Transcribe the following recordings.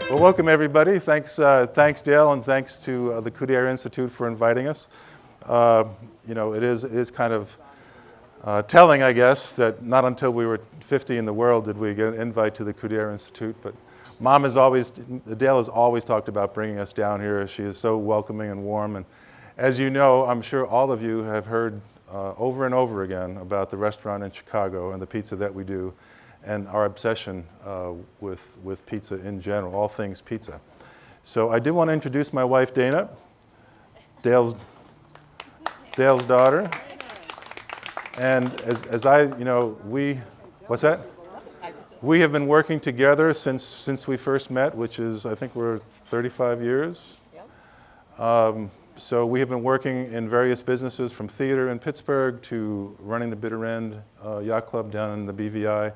Well, welcome everybody. Thanks Dale, and thanks to the Coudiere Institute for inviting us. It is kind of telling, I guess, that not until we were 50 in the world did we get an invite to the Coudiere Institute. But Dale has always talked about bringing us down here. She is so welcoming and warm. And as you know, I'm sure all of you have heard over and over again about the restaurant in Chicago and the pizza that we do, and our obsession with pizza in general, all things pizza. So I did want to introduce my wife, Dana, Dale's daughter. And we have been working together since we first met, which is, I think we're 35 years. Yep. So we have been working in various businesses, from theater in Pittsburgh to running the Bitter End Yacht Club down in the BVI,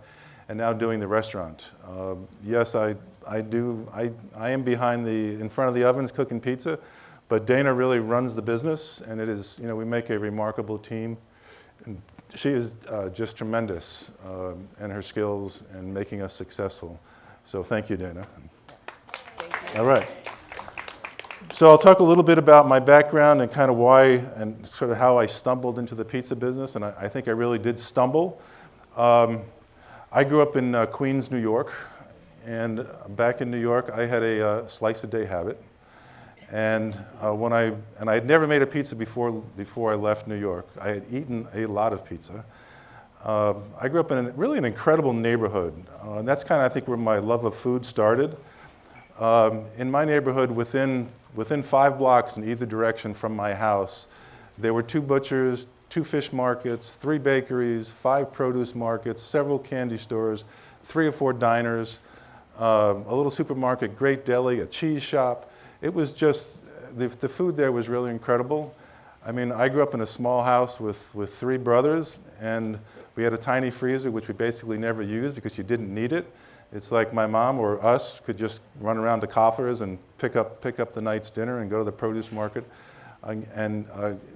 and now doing the restaurant. Yes, I am in front of the ovens cooking pizza, but Dana really runs the business, and it is, we make a remarkable team. And she is just tremendous in her skills and making us successful. So thank you, Dana. Thank you. All right. So I'll talk a little bit about my background and kind of why and sort of how I stumbled into the pizza business, and I think I really did stumble. I grew up in Queens, New York, and back in New York, I had a slice-a-day habit, and I had never made a pizza before I left New York. I had eaten a lot of pizza. I grew up in really an incredible neighborhood, and that's kind of, I think, where my love of food started. In my neighborhood, within 5 blocks in either direction from my house, there were 2 butchers, 2 fish markets, 3 bakeries, 5 produce markets, several candy stores, 3 or 4 diners, a little supermarket, great deli, a cheese shop. It was just, the food there was really incredible. I mean, I grew up in a small house with 3 brothers, and we had a tiny freezer, which we basically never used because you didn't need it. It's like my mom or us could just run around to Koffler's and pick up the night's dinner and go to the produce market, and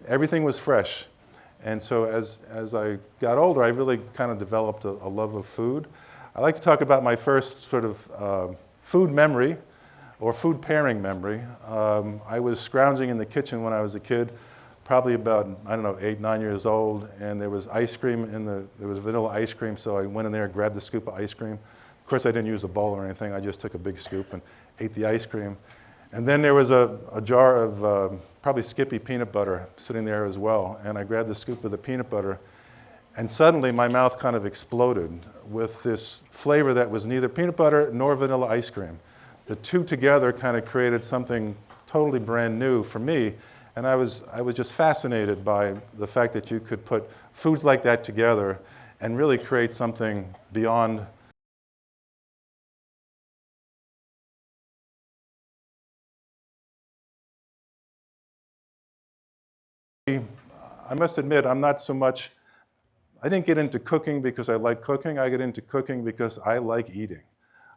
everything was fresh. And so as I got older, I really kind of developed a love of food. I like to talk about my first sort of food memory, or food pairing memory. I was scrounging in the kitchen when I was a kid, probably about, 8, 9 years old, and there was ice cream there was vanilla ice cream, so I went in there and grabbed a scoop of ice cream. Of course, I didn't use a bowl or anything. I just took a big scoop and ate the ice cream. And then there was a jar of probably Skippy peanut butter sitting there as well. And I grabbed the scoop of the peanut butter, and suddenly my mouth kind of exploded with this flavor that was neither peanut butter nor vanilla ice cream. The two together kind of created something totally brand new for me. And I was just fascinated by the fact that you could put foods like that together and really create something beyond. I must admit, I didn't get into cooking because I like cooking. I get into cooking because I like eating.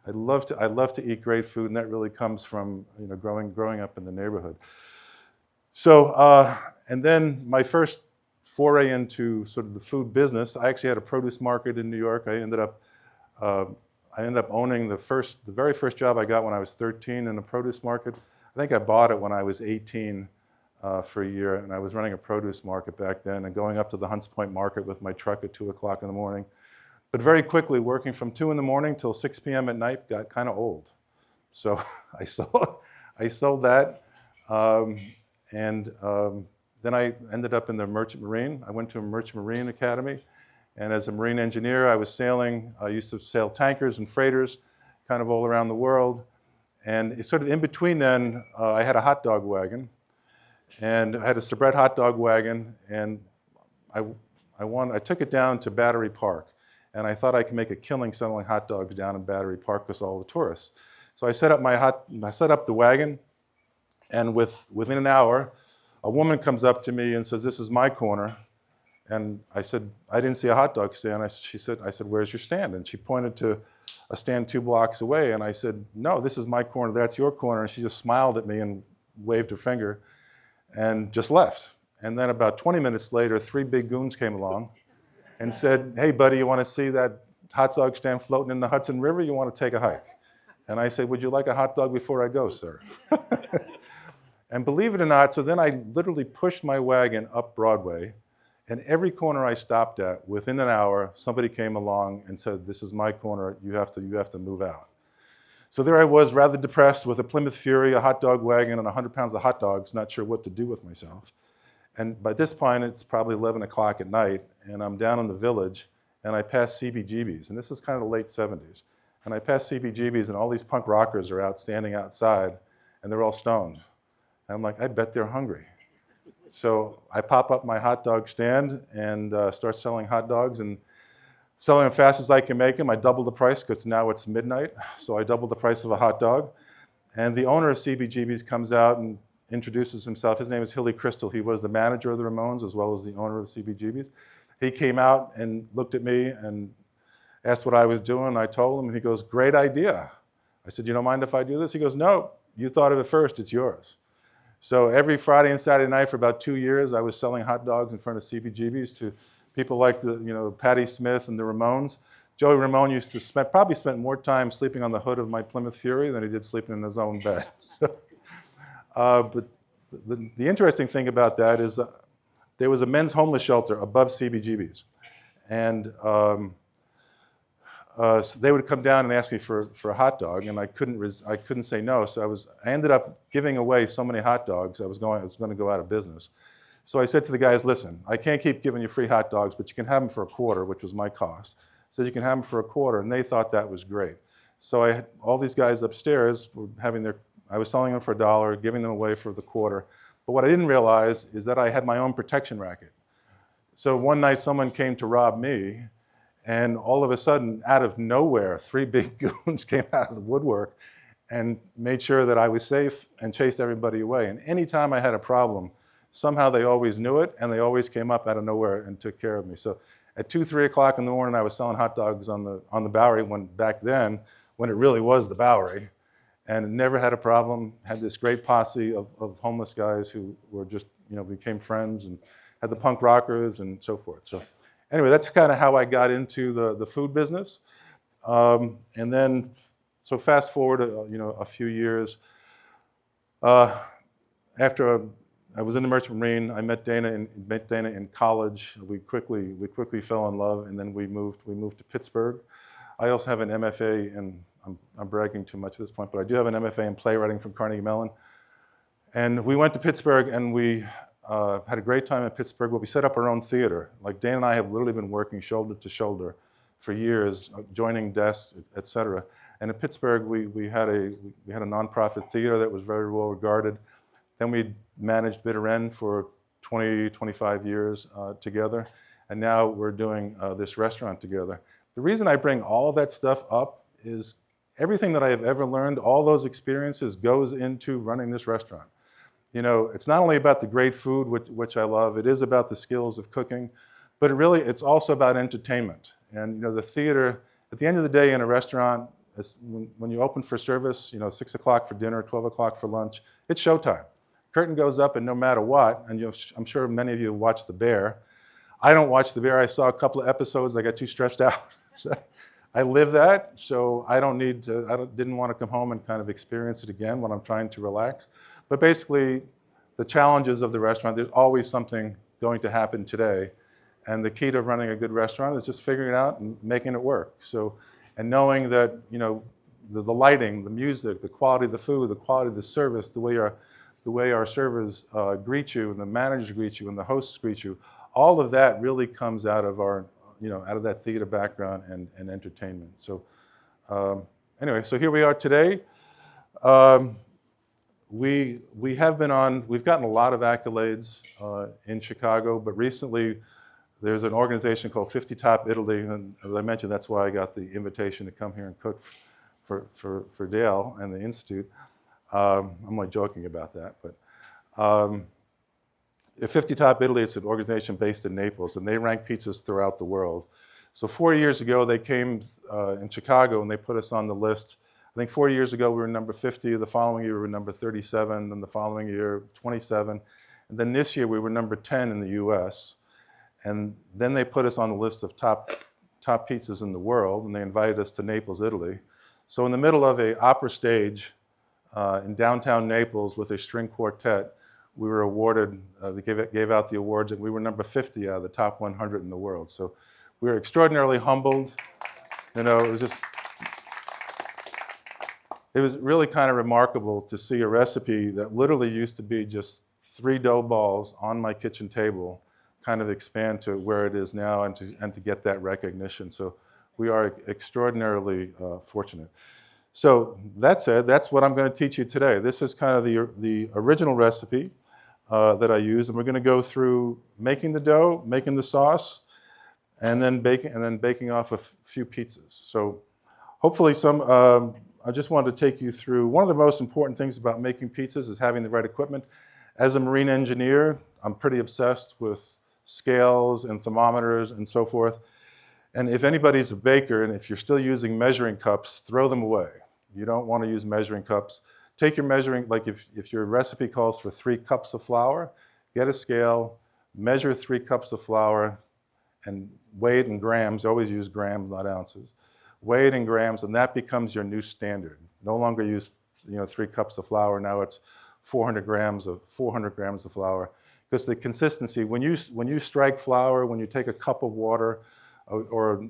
I love to eat great food, and that really comes from growing up in the neighborhood. So, and then my first foray into sort of the food business, I actually had a produce market in New York. I ended up owning the very first job I got when I was 13 in a produce market. I think I bought it when I was 18. For a year, and I was running a produce market back then and going up to the Hunts Point market with my truck at 2 o'clock in the morning. But very quickly, working from 2 in the morning till 6 p.m. at night got kind of old. So I sold that, and then I ended up in the Merchant Marine. I went to a Merchant Marine Academy, and as a marine engineer, I was sailing. I used to sail tankers and freighters kind of all around the world. And sort of in between then, I had a hot dog wagon. And I had a Sabrett hot dog wagon, and I took it down to Battery Park, and I thought I could make a killing selling hot dogs down in Battery Park because of all the tourists. So I set up the wagon, and within an hour, a woman comes up to me and says, "This is my corner." And I said, "I didn't see a hot dog stand." I said, "Where's your stand?" And she pointed to a stand 2 blocks away. And I said, "No, this is my corner. That's your corner." And she just smiled at me and waved her finger and just left. And then about 20 minutes later, 3 big goons came along and said, "Hey, buddy, you want to see that hot dog stand floating in the Hudson River? You want to take a hike?" And I said, "Would you like a hot dog before I go, sir?" And believe it or not, so then I literally pushed my wagon up Broadway, and every corner I stopped at, within an hour, somebody came along and said, "This is my corner, you have to move out." So there I was, rather depressed, with a Plymouth Fury, a hot dog wagon, and 100 pounds of hot dogs, not sure what to do with myself. And by this point, it's probably 11 o'clock at night, and I'm down in the village, and I pass CBGB's, and this is kind of the late 70s. And I pass CBGB's, and all these punk rockers are out standing outside, and they're all stoned. And I'm like, I bet they're hungry. So I pop up my hot dog stand and start selling hot dogs, and selling them fast as I can make them. I double the price because now it's midnight, so I double the price of a hot dog. And the owner of CBGB's comes out and introduces himself. His name is Hilly Crystal. He was the manager of the Ramones as well as the owner of CBGB's. He came out and looked at me and asked what I was doing. I told him, and he goes, "Great idea." I said, "You don't mind if I do this?" He goes, "No, you thought of it first, it's yours." So every Friday and Saturday night for about 2 years, I was selling hot dogs in front of CBGB's to people like Patti Smith and the Ramones. Joey Ramone used to probably spent more time sleeping on the hood of my Plymouth Fury than he did sleeping in his own bed. But the interesting thing about that is there was a men's homeless shelter above CBGB's. And so they would come down and ask me for a hot dog, and I couldn't say no. So I ended up giving away so many hot dogs, I was going to go out of business. So I said to the guys, "Listen, I can't keep giving you free hot dogs, but you can have them for a quarter," which was my cost. So you can have them for a quarter, and they thought that was great. So I had all these guys upstairs were I was selling them for $1, giving them away for the quarter. But what I didn't realize is that I had my own protection racket. So one night someone came to rob me, and all of a sudden, out of nowhere, 3 big goons came out of the woodwork and made sure that I was safe and chased everybody away. And anytime I had a problem, somehow they always knew it, and they always came up out of nowhere and took care of me. So at 2, 3 o'clock in the morning, I was selling hot dogs on the Bowery, back then, when it really was the Bowery, and never had a problem. Had this great posse of homeless guys who were just, became friends, and had the punk rockers and so forth. So anyway, that's kind of how I got into the food business. And then, so fast forward, a few years. After I was in the Merchant Marine, I met Dana in college. We quickly fell in love, and then we moved to Pittsburgh. I also have an MFA, and I'm bragging too much at this point, but I do have an MFA in playwriting from Carnegie Mellon. And we went to Pittsburgh, and we had a great time in Pittsburgh, but we set up our own theater. Like, Dana and I have literally been working shoulder to shoulder for years, joining desks, et cetera. And in Pittsburgh, we had a nonprofit theater that was very well regarded. Then we managed Bitter End for 20, 25 years together. And now we're doing this restaurant together. The reason I bring all of that stuff up is everything that I have ever learned, all those experiences goes into running this restaurant. It's not only about the great food, which I love, it is about the skills of cooking, but it's also about entertainment. And the theater, at the end of the day in a restaurant, when you open for service, 6 o'clock for dinner, 12 o'clock for lunch, it's showtime. Curtain goes up, and no matter what, and I'm sure many of you watch The Bear. I don't watch The Bear. I saw a couple of episodes. I got too stressed out. I live that, so I didn't want to come home and kind of experience it again when I'm trying to relax. But basically, the challenges of the restaurant, there's always something going to happen today. And the key to running a good restaurant is just figuring it out and making it work. So, and knowing that, the lighting, the music, the quality of the food, the quality of the service, the way our servers greet you, and the managers greet you, and the hosts greet you, all of that really comes out of out of that theater background and entertainment. So anyway, so here we are today. We've gotten a lot of accolades in Chicago, but recently there's an organization called 50 Top Italy, and as I mentioned, that's why I got the invitation to come here and cook for Dale and the Institute. I'm only joking about that, but 50 Top Italy, it's an organization based in Naples, and they rank pizzas throughout the world. So 4 years ago, they came in Chicago, and they put us on the list. I think 4 years ago, we were number 50. The following year, we were number 37. Then the following year, 27. And then this year, we were number 10 in the US. And then they put us on the list of top pizzas in the world, and they invited us to Naples, Italy. So in the middle of an opera stage in downtown Naples with a string quartet, we were awarded, they gave out the awards, and we were number 50 out of the top 100 in the world. So we were extraordinarily humbled. You know, it was really kind of remarkable to see a recipe that literally used to be just 3 dough balls on my kitchen table kind of expand to where it is now, and to get that recognition. So we are extraordinarily fortunate. So that said, that's what I'm going to teach you today. This is kind of the original recipe that I use, and we're going to go through making the dough, making the sauce, and then baking off a few pizzas. So hopefully I just wanted to take you through, one of the most important things about making pizzas is having the right equipment. As a marine engineer, I'm pretty obsessed with scales and thermometers and so forth. And if anybody's a baker, and if you're still using measuring cups, throw them away. You don't want to use measuring cups. Take your measuring, like if your recipe calls for 3 cups of flour, get a scale, measure 3 cups of flour, and weigh it in grams. Always use grams, not ounces. Weigh it in grams, and that becomes your new standard. No longer use 3 cups of flour. Now it's 400 grams of flour. Because the consistency, when you strike flour, when you take a cup of water, or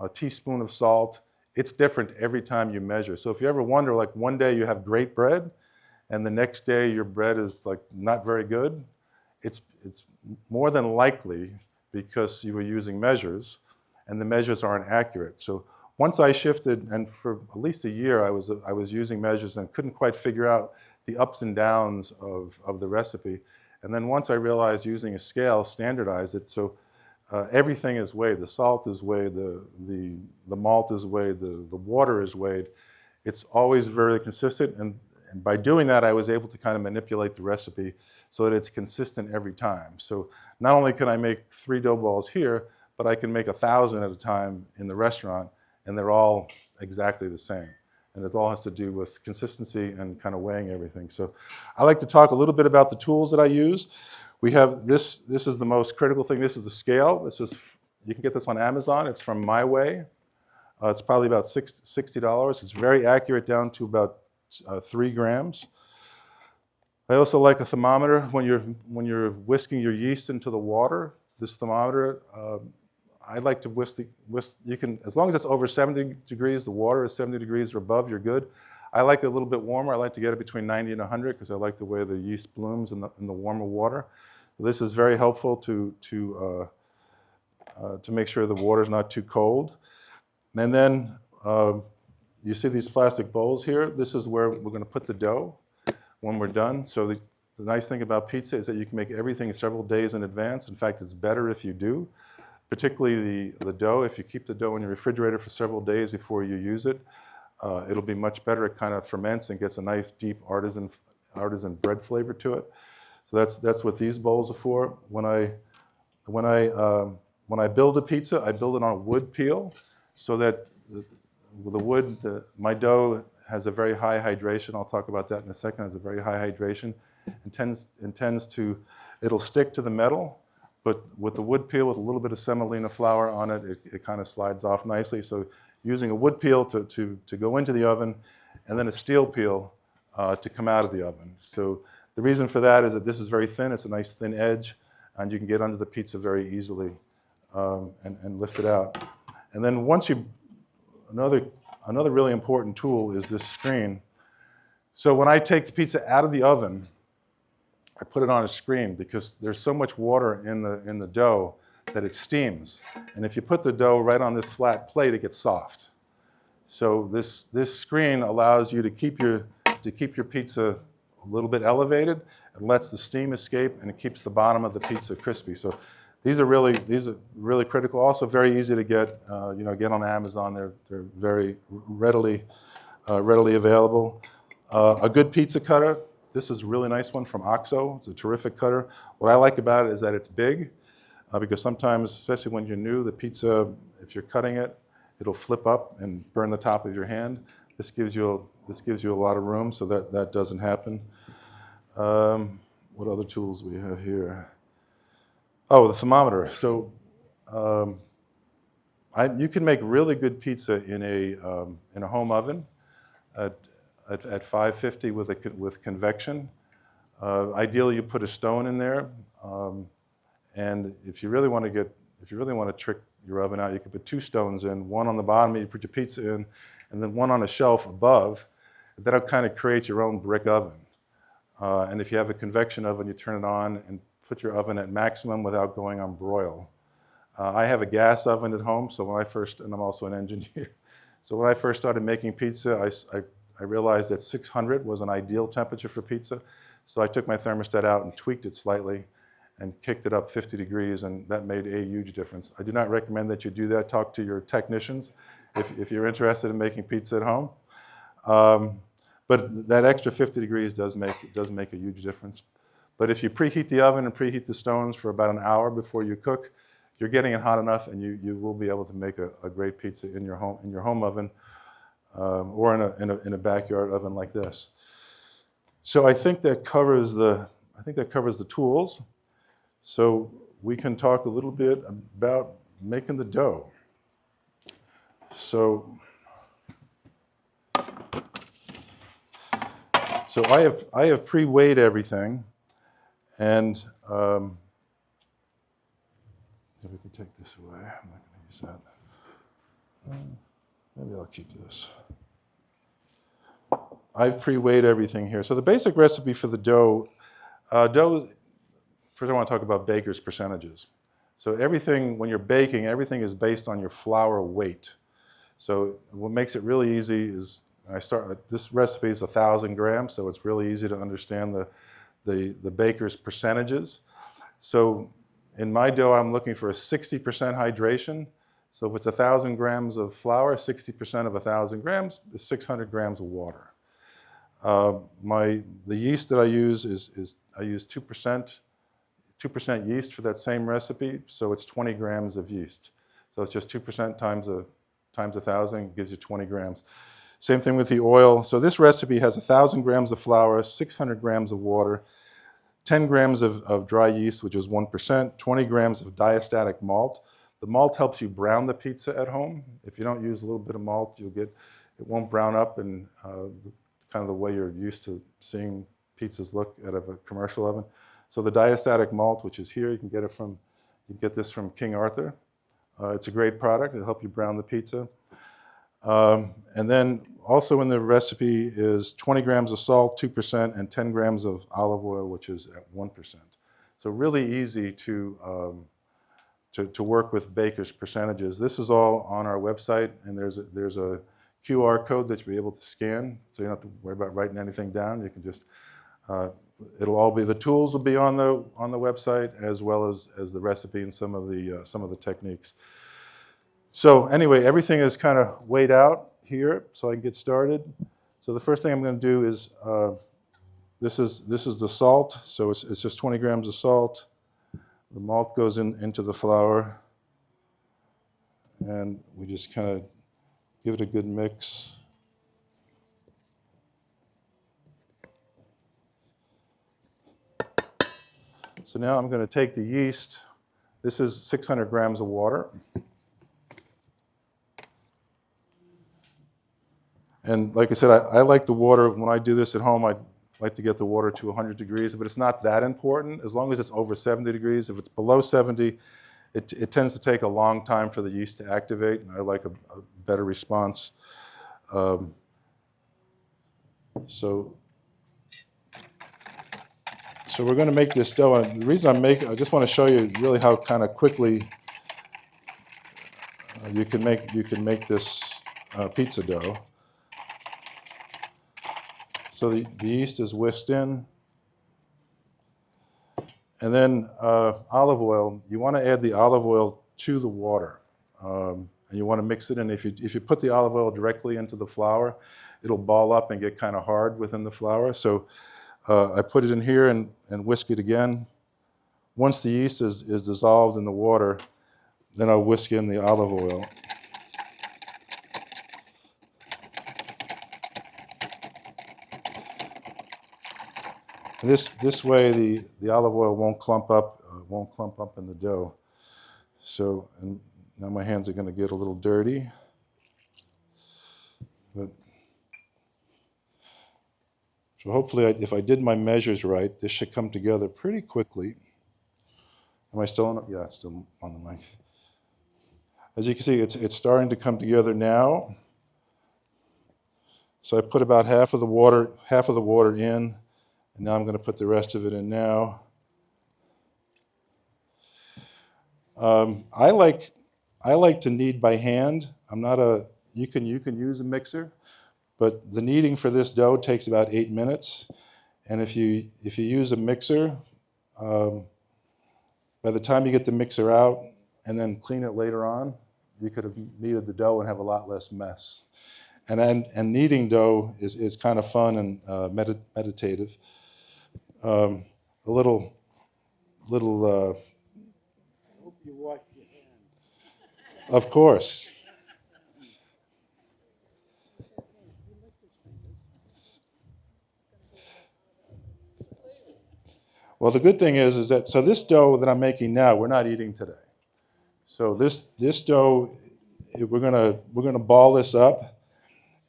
a teaspoon of salt, it's different every time you measure. So if you ever wonder, like one day you have great bread, and the next day your bread is like not very good, it's more than likely because you were using measures, and the measures aren't accurate. So once I shifted, and for at least a year I was using measures and couldn't quite figure out the ups and downs of the recipe. And then once I realized using a scale standardized it, so everything is weighed. The salt is weighed, the malt is weighed, the water is weighed. It's always very consistent, and by doing that, I was able to kind of manipulate the recipe so that it's consistent every time. So not only can I make 3 dough balls here, but I can make 1,000 at a time in the restaurant, and they're all exactly the same. And it all has to do with consistency and kind of weighing everything. So I like to talk a little bit about the tools that I use. We have this is the most critical thing. This is the scale. You can get this on Amazon. It's from My Way. It's probably about $60. It's very accurate down to about 3 grams. I also like a thermometer when you're whisking your yeast into the water. This thermometer, I like to whisk. You can, as long as it's over 70 degrees, the water is 70 degrees or above, you're good. I like it a little bit warmer. I like to get it between 90 and 100 because I like the way the yeast blooms in the warmer water. This is very helpful to make sure the water is not too cold. And then you see these plastic bowls here. This is where we're going to put the dough when we're done. So the nice thing about pizza is that you can make everything several days in advance. In fact, it's better if you do. Particularly the dough. If you keep the dough in your refrigerator for several days before you use it, it'll be much better. It kind of ferments and gets a nice deep artisan bread flavor to it. So that's what these bowls are for. When I build a pizza, I build it on a wood peel, so that my dough has a very high hydration. I'll talk about that in a second. It has a very high hydration, and it'll stick to the metal. But with the wood peel, with a little bit of semolina flour on it, it kind of slides off nicely. So using a wood peel to go into the oven, and then a steel peel to come out of the oven. So the reason for that is that this is very thin. It's a nice thin edge, and you can get under the pizza very easily and lift it out. And then another really important tool is this screen. So when I take the pizza out of the oven, I put it on a screen because there's so much water in the dough that it steams. And if you put the dough right on this flat plate, it gets soft. So this screen allows you to keep your pizza a little bit elevated. It lets the steam escape, and it keeps the bottom of the pizza crispy. So these are really critical. Also very easy to get on Amazon. They're very readily available. A good pizza cutter. This is a really nice one from OXO. It's a terrific cutter. What I like about it is that it's big, because sometimes, especially when you're new, the pizza, if you're cutting it, it'll flip up and burn the top of your hand. This gives you a lot of room, so that doesn't happen. What other tools we have here? Oh, the thermometer. So you can make really good pizza in a home oven at 550 with convection. Ideally, you put a stone in there, and if you really want to trick your oven out, you can put 2 stones in, one on the bottom you put your pizza in, and then one on a shelf above. That'll kind of create your own brick oven. And if you have a convection oven, you turn it on and put your oven at maximum without going on broil. I have a gas oven at home, and I'm also an engineer. So when I first started making pizza, I realized that 600 was an ideal temperature for pizza. So I took my thermostat out and tweaked it slightly and kicked it up 50 degrees, and that made a huge difference. I do not recommend that you do that. Talk to your technicians if you're interested in making pizza at home. But that extra 50 degrees does make a huge difference. But if you preheat the oven and preheat the stones for about an hour before you cook, you're getting it hot enough, and you will be able to make a great pizza in your home oven, or in a backyard oven like this. So I think that covers the tools. So we can talk a little bit about making the dough. So I have pre-weighed everything, and if we can take this away, I'm not going to use that. Maybe I'll keep this. I've pre-weighed everything here. So the basic recipe for the dough, first I want to talk about baker's percentages. So when you're baking, everything is based on your flour weight. So what makes it really easy is, this recipe is 1,000 grams, so it's really easy to understand the baker's percentages. So in my dough, I'm looking for a 60% hydration. So if it's 1,000 grams of flour, 60% of 1,000 grams is 600 grams of water. The yeast that I use I use 2% yeast for that same recipe, so it's 20 grams of yeast. So it's just 2% times 1,000 gives you 20 grams. Same thing with the oil. So this recipe has 1,000 grams of flour, 600 grams of water, 10 grams of dry yeast, which is 1%, 20 grams of diastatic malt. The malt helps you brown the pizza at home. If you don't use a little bit of malt, it won't brown up in kind of the way you're used to seeing pizzas look out of a commercial oven. So the diastatic malt, which is here, you can get this from King Arthur. It's a great product. It'll help you brown the pizza. And then also in the recipe is 20 grams of salt, 2%, and 10 grams of olive oil, which is at 1%. So really easy to work with baker's percentages. This is all on our website, and there's a QR code that you'll be able to scan, so you don't have to worry about writing anything down. You can just, the tools will be on the website, as well as the recipe and some of the techniques. So anyway, everything is kind of weighed out here, so I can get started. So the first thing I'm going to do is, this is the salt, so it's just 20 grams of salt. The malt goes into the flour, and we just kind of give it a good mix. So now I'm going to take the yeast. This is 600 grams of water. And like I said, I like the water. When I do this at home, I like to get the water to 100 degrees, but it's not that important as long as it's over 70 degrees. If it's below 70, it tends to take a long time for the yeast to activate, and I like a better response. So we're going to make this dough. And the reason I just want to show you really how kind of quickly you can make this pizza dough. So the yeast is whisked in. And then olive oil, you want to add the olive oil to the water. And you want to mix it in. If you put the olive oil directly into the flour, it'll ball up and get kind of hard within the flour. So I put it in here and whisk it again. Once the yeast is dissolved in the water, then I'll whisk in the olive oil. And this way the olive oil won't clump up in the dough. So, and now my hands are going to get a little dirty. But so hopefully, if I did my measures right, this should come together pretty quickly. Am I still on? Yeah, it's still on the mic. As you can see, it's starting to come together now. So I put about half of the water in, and now I'm going to put the rest of it in now. I like to knead by hand. I'm not a. You can use a mixer, but the kneading for this dough takes about 8 minutes. And if you use a mixer, by the time you get the mixer out and then clean it later on, you could have kneaded the dough and have a lot less mess. And kneading dough is kind of fun and meditative. A little. Hope you wash your hands. Of course. Well, the good thing is that so this dough that I'm making now, we're not eating today. So this dough, we're gonna ball this up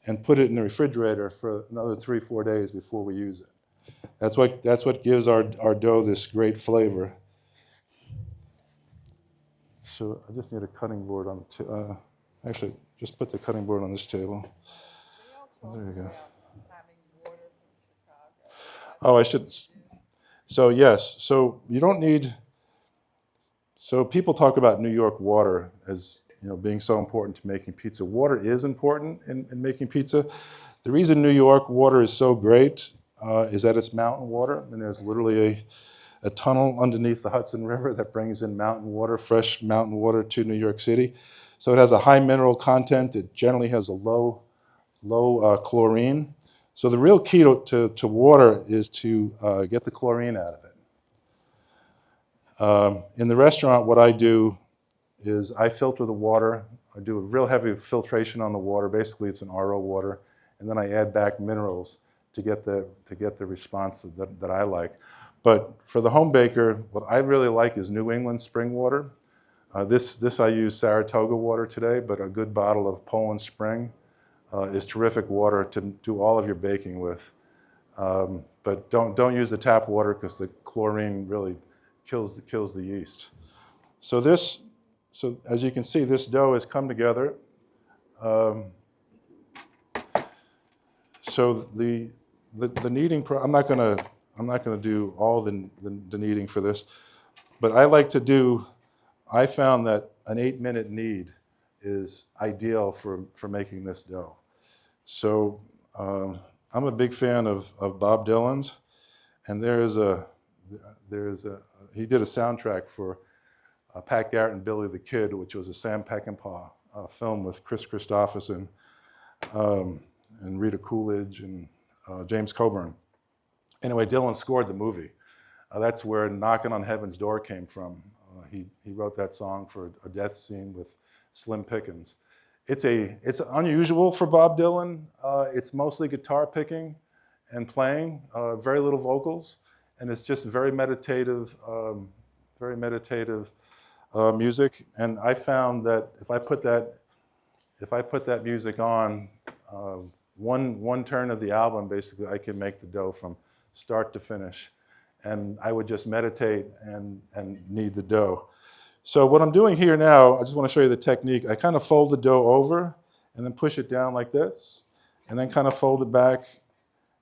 and put it in the refrigerator for another 3-4 days before we use it. That's what gives our dough this great flavor. So I just need a cutting board on the actually, just put the cutting board on this table. There you go. Oh, I should. So yes, so you don't need. So people talk about New York water as being so important to making pizza. Water is important in making pizza. The reason New York water is so great is that it's mountain water, and there's literally a tunnel underneath the Hudson River that brings in mountain water, fresh mountain water to New York City. So it has a high mineral content. It generally has a low chlorine. So the real key to water is to get the chlorine out of it. In the restaurant, what I do is I filter the water. I do a real heavy filtration on the water. Basically, it's an RO water, and then I add back minerals to get the response that I like. But for the home baker, what I really like is New England spring water. This I use Saratoga water today, but a good bottle of Poland Spring is terrific water to do all of your baking with. But don't use the tap water because the chlorine really kills the yeast. So as you can see, this dough has come together. So the kneading, I'm not gonna do all the kneading for this, but I found that an 8-minute knead is ideal for making this dough. So I'm a big fan of Bob Dylan's, and he did a soundtrack for Pat Garrett and Billy the Kid, which was a Sam Peckinpah film with Chris Christopherson and Rita Coolidge and James Coburn. Anyway, Dylan scored the movie. That's where Knockin' on Heaven's Door came from. He wrote that song for a death scene with Slim Pickens. It's unusual for Bob Dylan. It's mostly guitar picking and playing, very little vocals, and it's just very meditative music. And I found that if I put that music on, one turn of the album, basically, I can make the dough from start to finish. And I would just meditate and knead the dough. So what I'm doing here now, I just want to show you the technique. I kind of fold the dough over and then push it down like this, and then kind of fold it back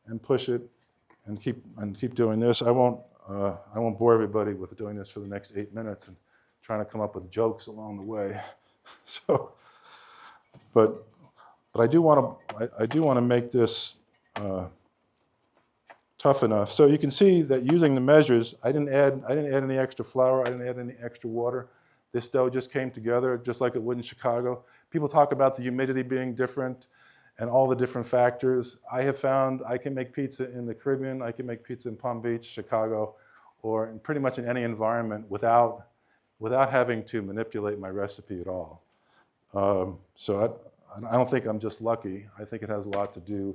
and push it and keep doing this. I won't bore everybody with doing this for the next 8 minutes and trying to come up with jokes along the way. So, but I do want to make this tough enough. So you can see that using the measures, I didn't add any extra flour. I didn't add any extra water. This dough just came together just like it would in Chicago. People talk about the humidity being different, and all the different factors. I have found I can make pizza in the Caribbean, I can make pizza in Palm Beach, Chicago, or in pretty much in any environment without having to manipulate my recipe at all. So I don't think I'm just lucky. I think it has a lot to do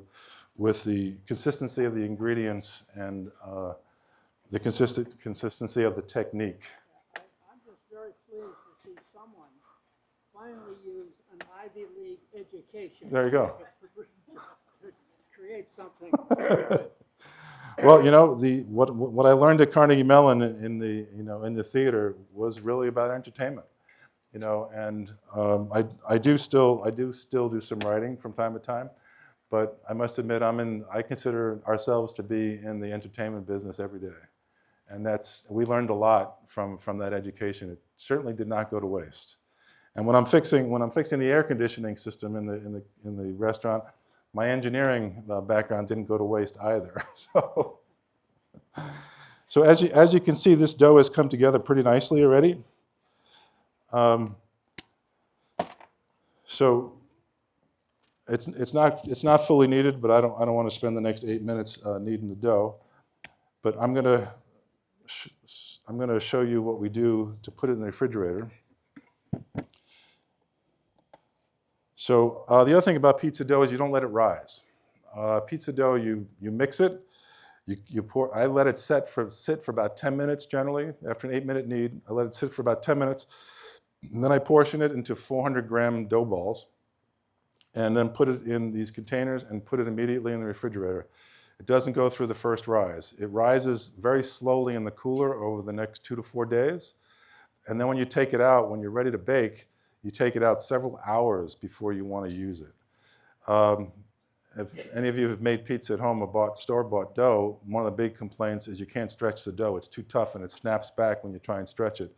with the consistency of the ingredients and the consistency of the technique. I'm just very pleased to see someone finally use an Ivy League education. There you go. To create something. Well, what I learned at Carnegie Mellon in the theater was really about entertainment. And I do still do some writing from time to time, but I must admit I consider ourselves to be in the entertainment business every day, and we learned a lot from that education. It certainly did not go to waste. And when I'm fixing the air conditioning system in the restaurant, my engineering background didn't go to waste either. So as you can see, this dough has come together pretty nicely already. So it's not fully kneaded, but I don't want to spend the next 8 minutes kneading the dough. But I'm gonna show you what we do to put it in the refrigerator. So the other thing about pizza dough is you don't let it rise. Pizza dough, you mix it. You pour. I let it sit for about 10 minutes generally. After an 8-minute knead, I let it sit for about 10 minutes. And then I portion it into 400-gram dough balls and then put it in these containers and put it immediately in the refrigerator. It doesn't go through the first rise. It rises very slowly in the cooler over the next 2 to 4 days. And then when you take it out, when you're ready to bake, you take it out several hours before you want to use it. If any of you have made pizza at home or bought store-bought dough, one of the big complaints is you can't stretch the dough. It's too tough and it snaps back when you try and stretch it.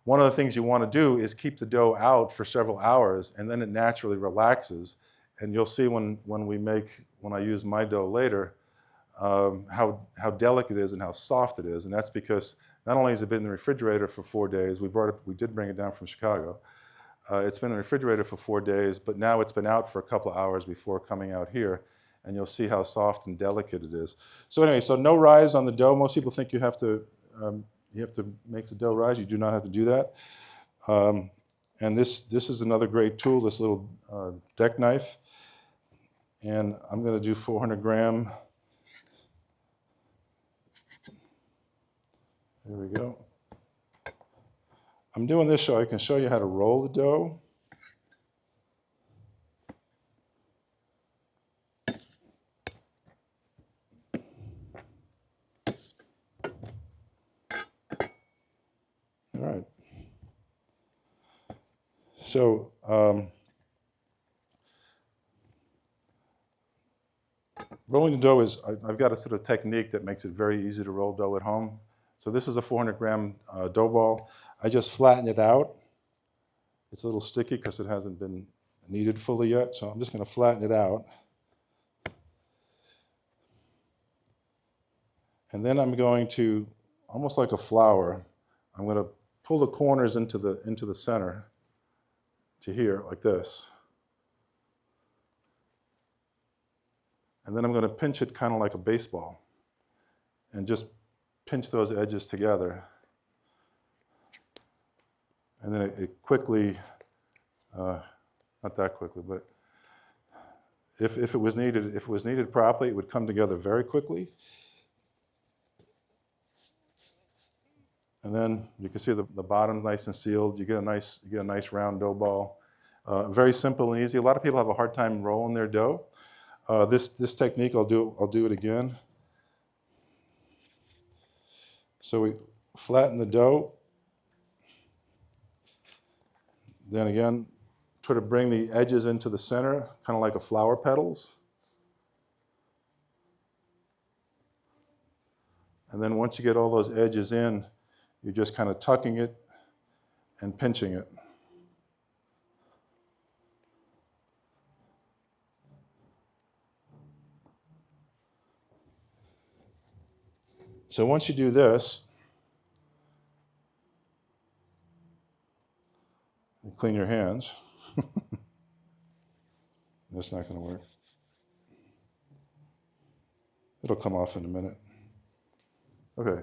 One of the things you want to do is keep the dough out for several hours, and then it naturally relaxes. And you'll see when I use my dough later, how delicate it is and how soft it is. And that's because not only has it been in the refrigerator for 4 days, we did bring it down from Chicago. It's been in the refrigerator for 4 days, but now it's been out for a couple of hours before coming out here, and you'll see how soft and delicate it is. So anyway, so no rise on the dough. Most people think you have to make the dough rise. You do not have to do that. And this is another great tool, this little deck knife. And I'm going to do 400 gram. There we go. I'm doing this so I can show you how to roll the dough. All right. So rolling the dough is, I've got a sort of technique that makes it very easy to roll dough at home. So this is a 400 gram dough ball. I just flatten it out. It's a little sticky because it hasn't been kneaded fully yet, so I'm just going to flatten it out. And then I'm going to, almost like a flower, I'm going to pull the corners into the center to here, like this. And then I'm going to pinch it kind of like a baseball and just pinch those edges together. And then it quickly, not that quickly, but if it was needed properly, it would come together very quickly. And then you can see the bottom's nice and sealed. You get a nice round dough ball. Very simple and easy. A lot of people have a hard time rolling their dough. This technique, I'll do it again. So we flatten the dough. Then again, try to bring the edges into the center, kind of like a flower petals. And then once you get all those edges in, you're just kind of tucking it and pinching it. So once you do this, you clean your hands. That's not going to work. It'll come off in a minute. Okay.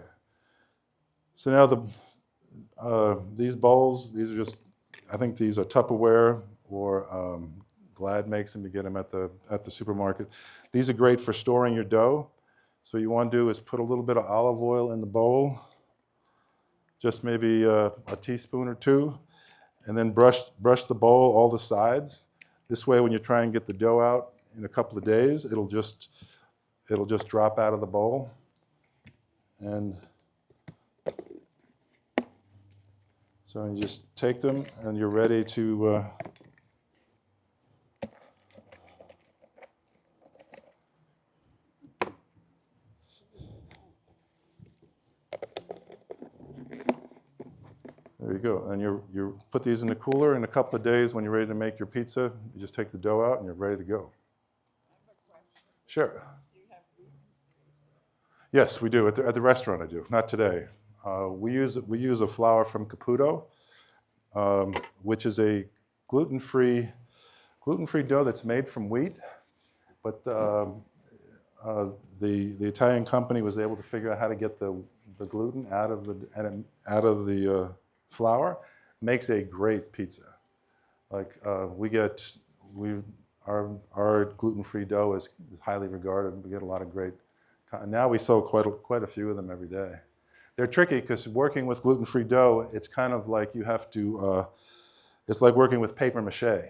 So now these bowls, these are just, I think these are Tupperware, or Glad makes them. You get them at the supermarket. These are great for storing your dough. So what you want to do is put a little bit of olive oil in the bowl, just maybe a teaspoon or two, and then brush the bowl, all the sides. This way, when you try and get the dough out in a couple of days, it'll just drop out of the bowl. And so you just take them, and you're ready to there you go. And you put these in the cooler. In a couple of days, when you're ready to make your pizza, you just take the dough out, and you're ready to go. Sure. Yes, we do. At the restaurant, I do. Not today. We use a flour from Caputo, which is a gluten-free dough that's made from wheat. But the Italian company was able to figure out how to get the gluten out of the flour. Makes a great pizza. Like our gluten-free dough is highly regarded. We get a lot of great. And now we sell quite a few of them every day. They're tricky because working with gluten-free dough, it's kind of like you have to, it's like working with paper mache,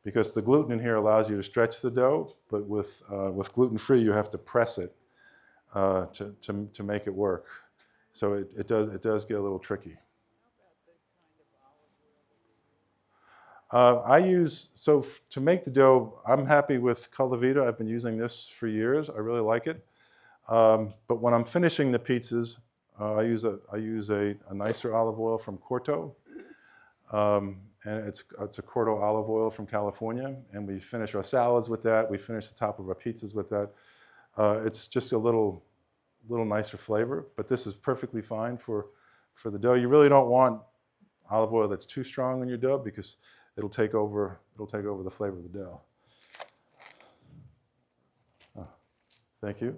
because the gluten in here allows you to stretch the dough, but with gluten-free, you have to press it to make it work. So it does get a little tricky. To make the dough, I'm happy with Colavita. I've been using this for years. I really like it. But when I'm finishing the pizzas, I use a nicer olive oil from Corto, and it's a Corto olive oil from California. And we finish our salads with that. We finish the top of our pizzas with that. It's just a little nicer flavor. But this is perfectly fine for the dough. You really don't want olive oil that's too strong in your dough, because it'll take over the flavor of the dough. Oh, thank you.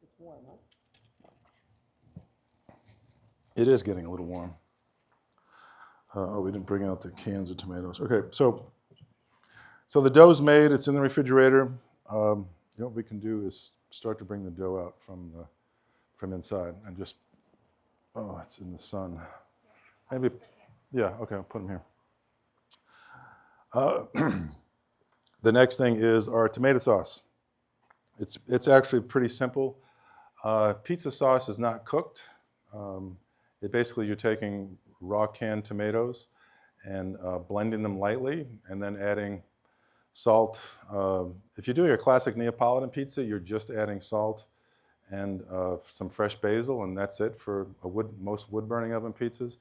It's warm, huh? It is getting a little warm. We didn't bring out the cans of tomatoes. Okay, so the dough's made. It's in the refrigerator. What we can do is start to bring the dough out from inside, and just, it's in the sun. Maybe, yeah, okay, I'll put them here. The next thing is our tomato sauce. It's actually pretty simple. Pizza sauce is not cooked. Basically, you're taking raw canned tomatoes and blending them lightly, and then adding salt. If you're doing a classic Neapolitan pizza, you're just adding salt and some fresh basil, and that's it for most wood-burning oven pizzas.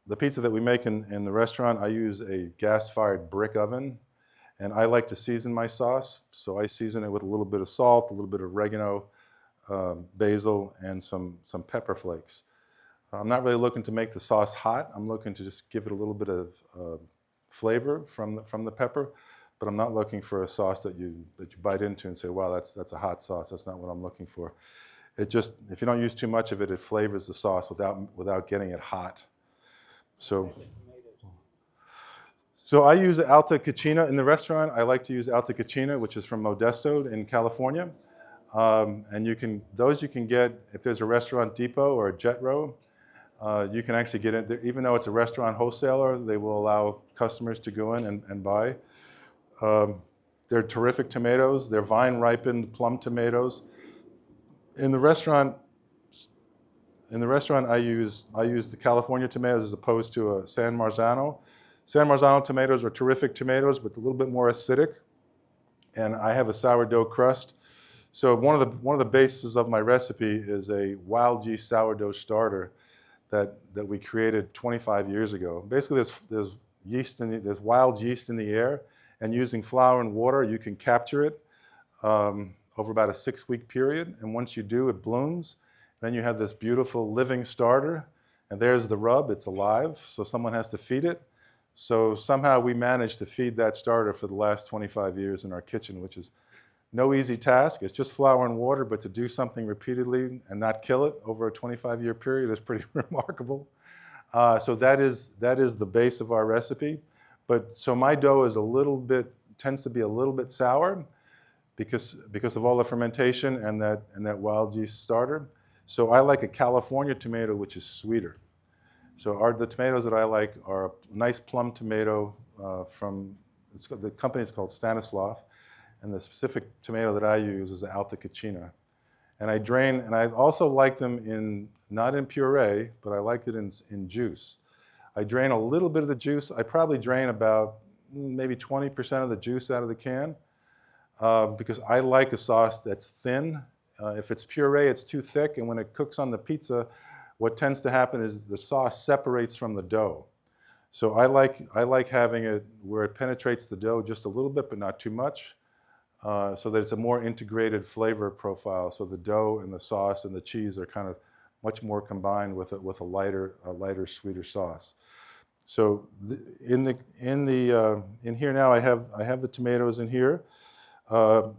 The pizza that we make in the restaurant, I use a gas-fired brick oven, and I like to season my sauce. So I season it with a little bit of salt, a little bit of oregano, basil, and some pepper flakes. I'm not really looking to make the sauce hot. I'm looking to just give it a little bit of flavor from the pepper, but I'm not looking for a sauce that you bite into and say, wow, that's a hot sauce. That's not what I'm looking for. It just, if you don't use too much of it, it flavors the sauce without getting it hot. So I use Alta Cucina in the restaurant. I like to use Alta Cucina, which is from Modesto in California. And you can get, if there's a Restaurant Depot or a Jet Row, you can actually get it. Even though it's a restaurant wholesaler, they will allow customers to go in and buy. They're terrific tomatoes. They're vine-ripened plum tomatoes. In the restaurant, I use the California tomatoes as opposed to a San Marzano. San Marzano tomatoes are terrific tomatoes, but a little bit more acidic. And I have a sourdough crust. So one of the bases of my recipe is a wild yeast sourdough starter that we created 25 years ago. Basically, there's wild yeast in the air, and using flour and water, you can capture it over about a 6-week period. And once you do, it blooms. Then you have this beautiful living starter, and there's the rub. It's alive, so someone has to feed it. So somehow we managed to feed that starter for the last 25 years in our kitchen, which is no easy task. It's just flour and water, but to do something repeatedly and not kill it over a 25-year period is pretty remarkable. So that is the base of our recipe. But so my dough is tends to be a little bit sour because of all the fermentation and that wild yeast starter. So I like a California tomato, which is sweeter. So the tomatoes that I like are a nice plum tomato the company is called Stanislav, and the specific tomato that I use is the Alta Cacina. And I also like them not in puree, but I like it in juice. I drain a little bit of the juice. I probably drain about maybe 20% of the juice out of the can because I like a sauce that's thin. If it's puree, it's too thick, and when it cooks on the pizza, what tends to happen is the sauce separates from the dough. So I like having it where it penetrates the dough just a little bit, but not too much, so that it's a more integrated flavor profile. So the dough and the sauce and the cheese are kind of much more combined with a lighter, sweeter sauce. So in here now, I have the tomatoes in here. I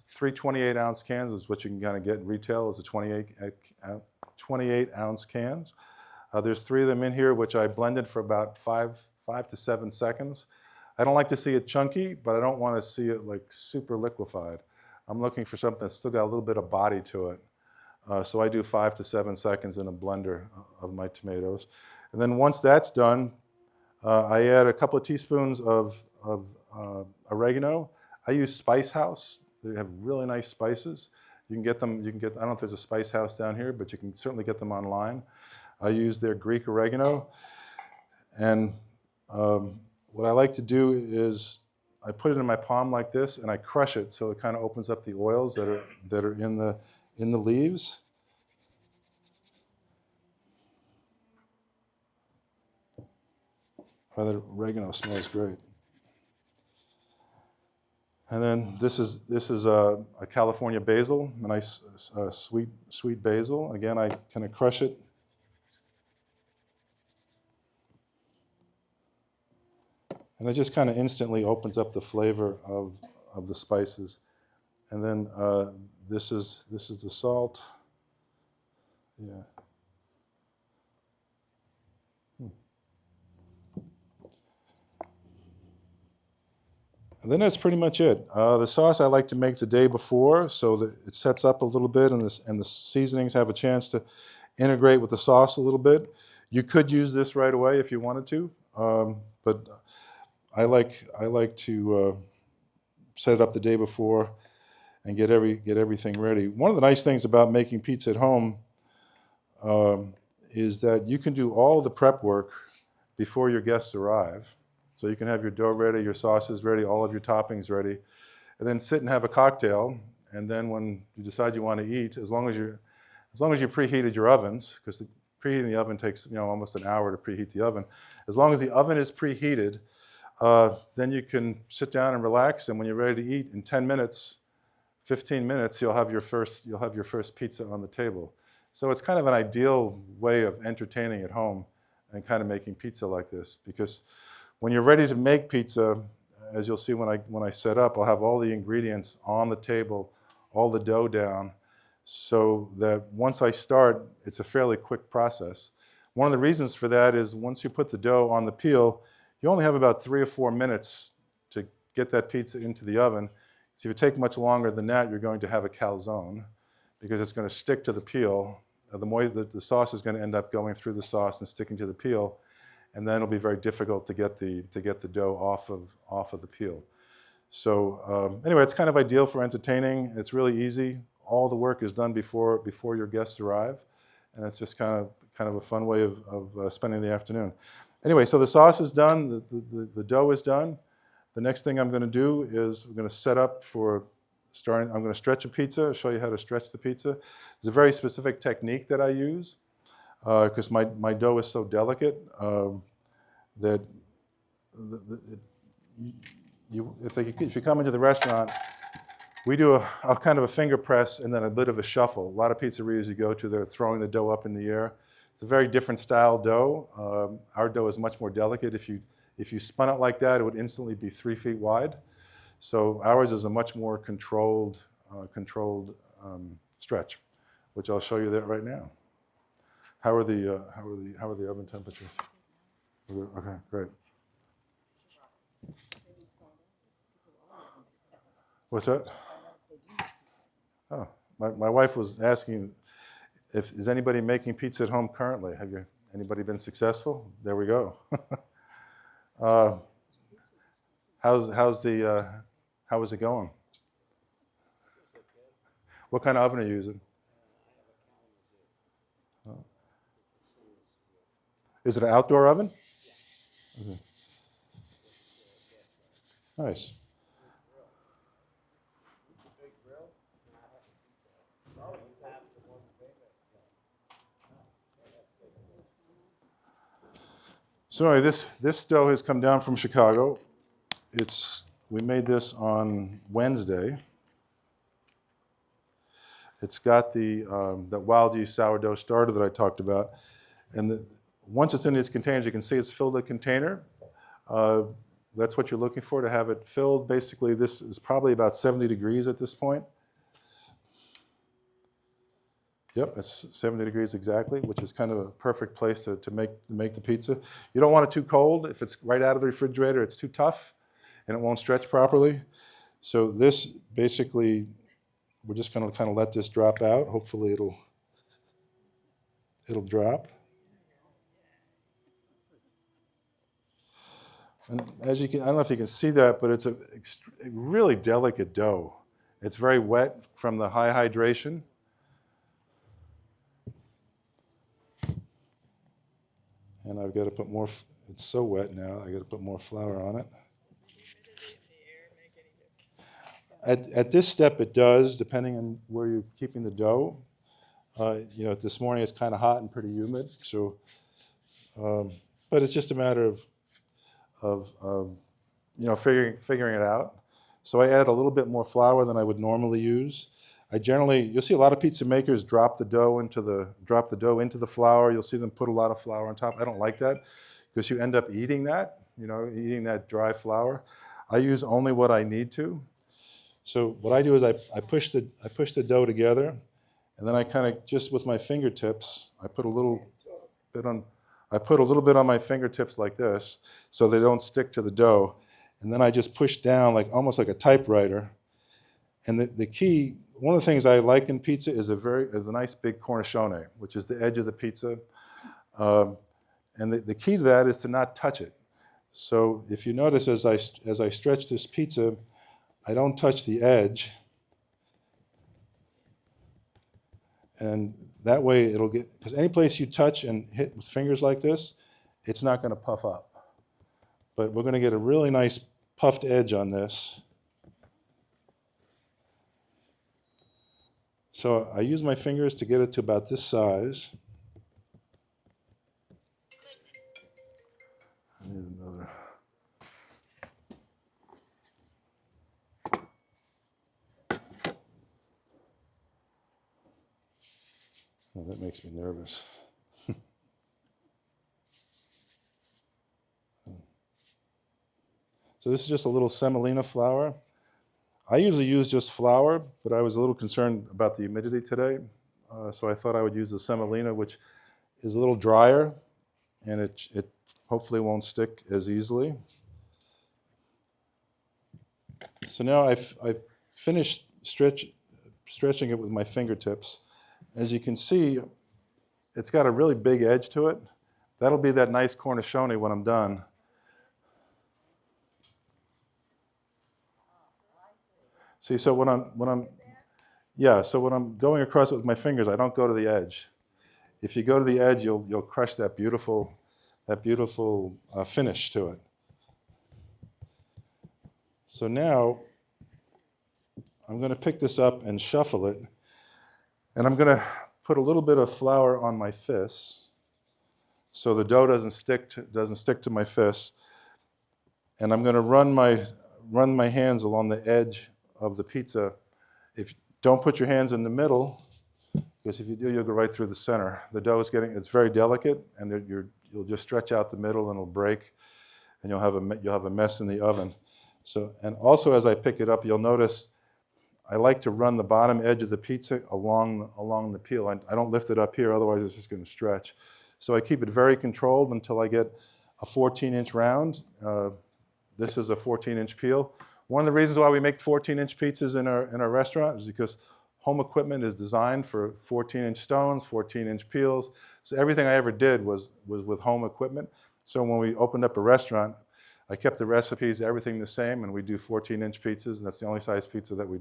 3 28-ounce cans is what you can kind of get in retail, is a 28-ounce cans. There's 3 of them in here, which I blended for about 5 to 7 seconds. I don't like to see it chunky, but I don't want to see it like super liquefied. I'm looking for something that's still got a little bit of body to it. So I do 5 to 7 seconds in a blender of my tomatoes. And then once that's done, I add a couple of teaspoons of oregano. I use Spice House. They have really nice spices. You can get them, I don't know if there's a Spice House down here, but you can certainly get them online. I use their Greek oregano. And what I like to do is I put it in my palm like this and I crush it so it kind of opens up the oils that are in the leaves. The oregano smells great. And then this is a California basil, a nice sweet basil. Again, I kind of crush it. And it just kind of instantly opens up the flavor of the spices. And then this is the salt. Yeah. And then that's pretty much it. The sauce I like to make the day before so that it sets up a little bit and the seasonings have a chance to integrate with the sauce a little bit. You could use this right away if you wanted to, but I like to set it up the day before and get everything ready. One of the nice things about making pizza at home is that you can do all the prep work before your guests arrive. So you can have your dough ready, your sauces ready, all of your toppings ready, and then sit and have a cocktail. And then when you decide you want to eat, as long as you preheated your ovens, because preheating the oven takes almost an hour to preheat the oven. As long as the oven is preheated, then you can sit down and relax. And when you're ready to eat, in 10 minutes, 15 minutes, you'll have your first pizza on the table. So it's kind of an ideal way of entertaining at home and kind of making pizza like this, because when you're ready to make pizza, as you'll see when I set up, I'll have all the ingredients on the table, all the dough down, so that once I start, it's a fairly quick process. One of the reasons for that is once you put the dough on the peel, you only have about 3 or 4 minutes to get that pizza into the oven. So if you take much longer than that, you're going to have a calzone because it's going to stick to the peel. The sauce is going to end up going through the sauce and sticking to the peel. And then it'll be very difficult to get the dough off of the peel. So anyway, it's kind of ideal for entertaining. It's really easy. All the work is done before your guests arrive, and it's just kind of a fun way of spending the afternoon. Anyway, so the sauce is done. The dough is done. The next thing I'm going to do is we're going to set up for starting. I'm going to stretch a pizza. Show you how to stretch the pizza. There's a very specific technique that I use. Because my dough is so delicate that if you come into the restaurant, we do a kind of a finger press and then a bit of a shuffle. A lot of pizzerias you go to, they're throwing the dough up in the air. It's a very different style dough. Our dough is much more delicate. If you spun it like that, it would instantly be 3 feet wide. So ours is a much more controlled stretch, which I'll show you that right now. How are the oven temperatures? Okay, great. What's that? Oh, my wife was asking if is anybody making pizza at home currently? Anybody been successful? There we go. How is it going? What kind of oven are you using? Is it an outdoor oven? Okay. Nice. So anyway, this dough has come down from Chicago. We made this on Wednesday. It's got that wild yeast sourdough starter that I talked about, and once it's in these containers, you can see it's filled a container. That's what you're looking for to have it filled. Basically, this is probably about 70 degrees at this point. Yep, it's 70 degrees exactly, which is kind of a perfect place to make the pizza. You don't want it too cold. If it's right out of the refrigerator, it's too tough and it won't stretch properly. So this basically, we're just going to kind of let this drop out. Hopefully it'll drop. And as you can, I don't know if you can see that, but it's a really delicate dough. It's very wet from the high hydration. And I've got to put more, it's so wet now, I've got to put more flour on it. At this step it does, depending on where you're keeping the dough. This morning it's kind of hot and pretty humid, so, but it's just a matter of figuring it out. So I add a little bit more flour than I would normally use. You'll see a lot of pizza makers drop the dough into the flour. You'll see them put a lot of flour on top. I don't like that because you end up eating that dry flour. I use only what I need to. So what I do is I push the dough together, and then I kind of just with my fingertips, I put a little bit on my fingertips like this so they don't stick to the dough. And then I just push down almost like a typewriter. And the key, one of the things I like in pizza is a nice big cornicione, which is the edge of the pizza. And the key to that is to not touch it. So if you notice as I stretch this pizza, I don't touch the edge. And that way it'll get, because any place you touch and hit with fingers like this, it's not going to puff up. But we're going to get a really nice puffed edge on this. So I use my fingers to get it to about this size. I need another. Oh, that makes me nervous. So this is just a little semolina flour. I usually use just flour, but I was a little concerned about the humidity today. So I thought I would use the semolina, which is a little drier, and it hopefully won't stick as easily. So now I've finished stretching it with my fingertips. As you can see, it's got a really big edge to it. That'll be that nice cornicione when I'm done. See, so when I'm going across it with my fingers, I don't go to the edge. If you go to the edge, you'll crush that beautiful finish to it. So now I'm going to pick this up and shuffle it, and I'm going to put a little bit of flour on my fists, so the dough doesn't stick to my fists, and I'm going to run my hands along the edge of the pizza. Don't put your hands in the middle, because if you do, you'll go right through the center. The dough is it's very delicate, and you'll just stretch out the middle, and it'll break, and you'll have a mess in the oven. So, and also as I pick it up, you'll notice I like to run the bottom edge of the pizza along the peel. I don't lift it up here, otherwise it's just going to stretch. So I keep it very controlled until I get a 14-inch round. This is a 14-inch peel. One of the reasons why we make 14-inch pizzas in our restaurant is because home equipment is designed for 14-inch stones, 14-inch peels. So everything I ever did was with home equipment. So when we opened up a restaurant, I kept the recipes, everything the same, and we do 14-inch pizzas, and that's the only size pizza that we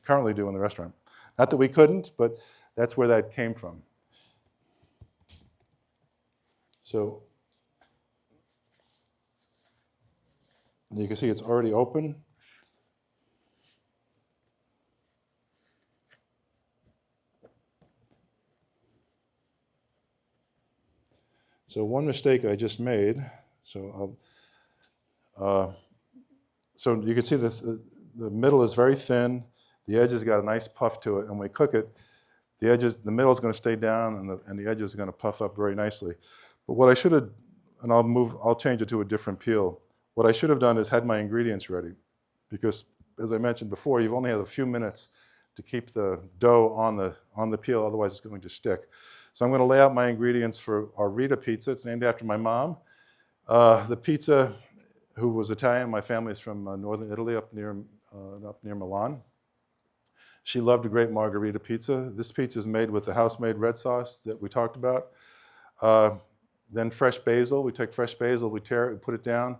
currently do in the restaurant. Not that we couldn't, but that's where that came from. So you can see it's already open. So one mistake I just made, so you can see this, the middle is very thin, the edge has got a nice puff to it, and when we cook it, the middle is going to stay down, and the edges are going to puff up very nicely. But what I should have, and I'll change it to a different peel. What I should have done is had my ingredients ready, because as I mentioned before, you've only had a few minutes to keep the dough on the peel, otherwise it's going to stick. So I'm going to lay out my ingredients for our Rita pizza. It's named after my mom. The pizza, who was Italian, my family is from northern Italy, up near Milan. She loved a great margherita pizza. This pizza is made with the house-made red sauce that we talked about. Then fresh basil. We take fresh basil, we tear it, we put it down.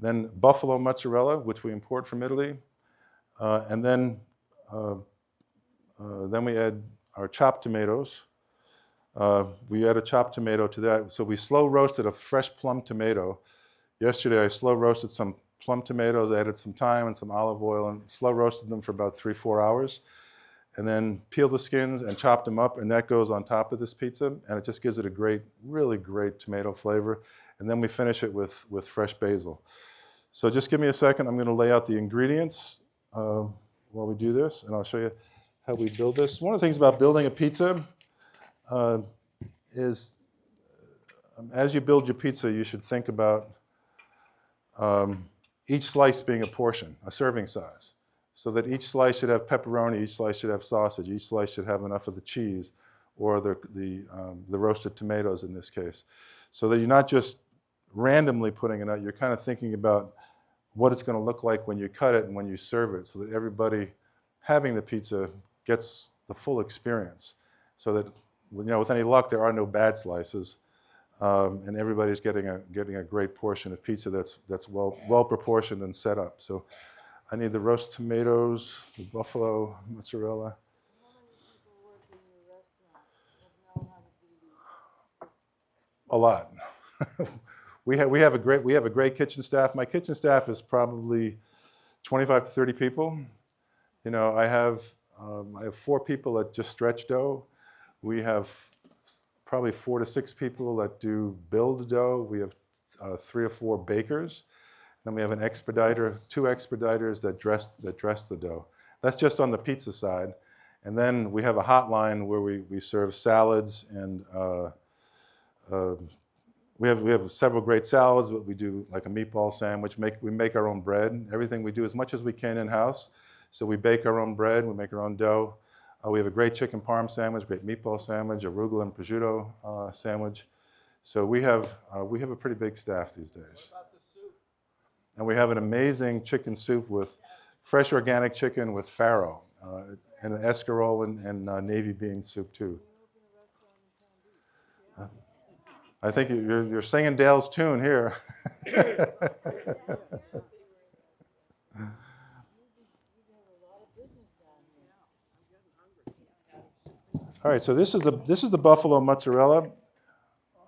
Then buffalo mozzarella, which we import from Italy. And then we add our chopped tomatoes. We add a chopped tomato to that. So we slow roasted a fresh plum tomato. Yesterday I slow roasted some plum tomatoes, added some thyme and some olive oil, and slow roasted them for about 3-4 hours. And then peeled the skins and chopped them up, and that goes on top of this pizza, and it just gives it a great, really great tomato flavor. And then we finish it with fresh basil. So just give me a second. I'm going to lay out the ingredients while we do this, and I'll show you how we build this. One of the things about building a pizza is as you build your pizza, you should think about each slice being a portion, a serving size, so that each slice should have pepperoni, each slice should have sausage, each slice should have enough of the cheese or the roasted tomatoes in this case, so that you're not just randomly putting it out, you're kind of thinking about what it's going to look like when you cut it and when you serve it, so that everybody having the pizza gets the full experience, so that, you know, with any luck, there are no bad slices, and everybody's getting a great portion of pizza that's well proportioned and set up. So I need the roast tomatoes, the buffalo mozzarella. How many people work in your restaurant that know how to do these? A lot. we have a great kitchen staff. My kitchen staff is probably 25 to 30 people. You know, I have 4 people that just stretch dough. We have probably 4 to 6 people that do build dough. We have 3 or 4 bakers. Then we have an expediter, 2 expediters that dress the dough. That's just on the pizza side. And then we have a hotline where we serve salads, and we have several great salads, but we do like a meatball sandwich. We make our own bread. Everything we do as much as we can in-house. So we bake our own bread, we make our own dough. We have a great chicken parm sandwich, great meatball sandwich, arugula and prosciutto sandwich. So we have a pretty big staff these days. What about the soup? And we have an amazing chicken soup with fresh organic chicken with farro, and an escarole and navy bean soup too. I think you're singing Dale's tune here. All right, so this is the buffalo mozzarella.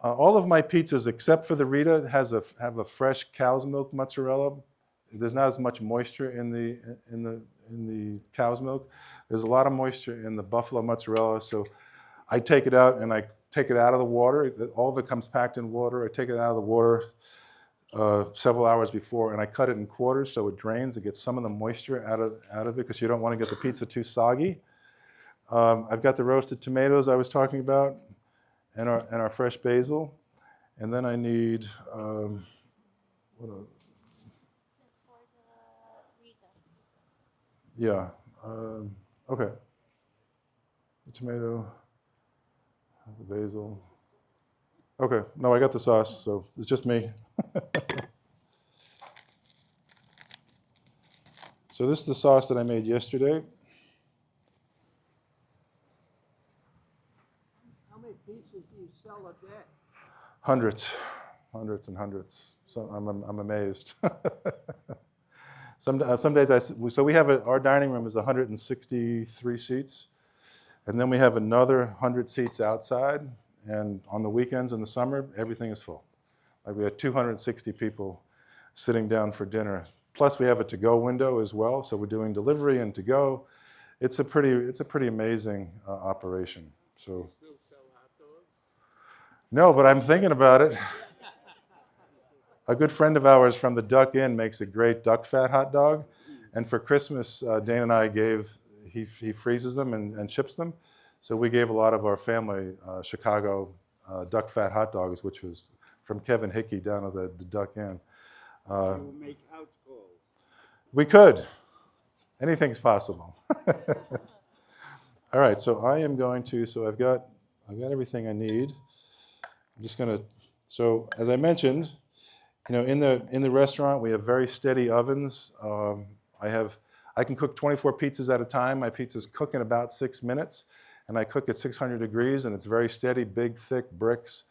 All of my pizzas, except for the Rita, have a fresh cow's milk mozzarella. There's not as much moisture in the cow's milk. There's a lot of moisture in the buffalo mozzarella, so I take it out and I take it out of the water. All of it comes packed in water. I take it out of the water several hours before, and I cut it in quarters so it drains. It gets some of the moisture out of it because you don't want to get the pizza too soggy. I've got the roasted tomatoes I was talking about, and our fresh basil. And then I need, what else? That's for the Rita pizza. Yeah, okay. The tomato, the basil. Okay, no, I got the sauce, so it's just me. So this is the sauce that I made yesterday. How many pizzas do you sell a day? Hundreds, hundreds and hundreds. So I'm amazed. Some days so we have our dining room is 163 seats, and then we have another 100 seats outside. And on the weekends in the summer, everything is full. Like we had 260 people sitting down for dinner. Plus we have a to-go window as well, so we're doing delivery and to-go. It's a pretty amazing operation. So. Still sell hot dogs? No, but I'm thinking about it. A good friend of ours from the Duck Inn makes a great duck fat hot dog. And for Christmas, Dana and I he freezes them and ships them. So we gave a lot of our family Chicago duck fat hot dogs, which was from Kevin Hickey down at the Duck Inn. You will make house calls. We could. Anything's possible. All right, so I am going to, so I've got everything I need. I'm just going to, so as I mentioned, in the restaurant we have very steady ovens. I can cook 24 pizzas at a time. My pizzas cook in about 6 minutes, and I cook at 600 degrees, and it's very steady, big, thick bricks.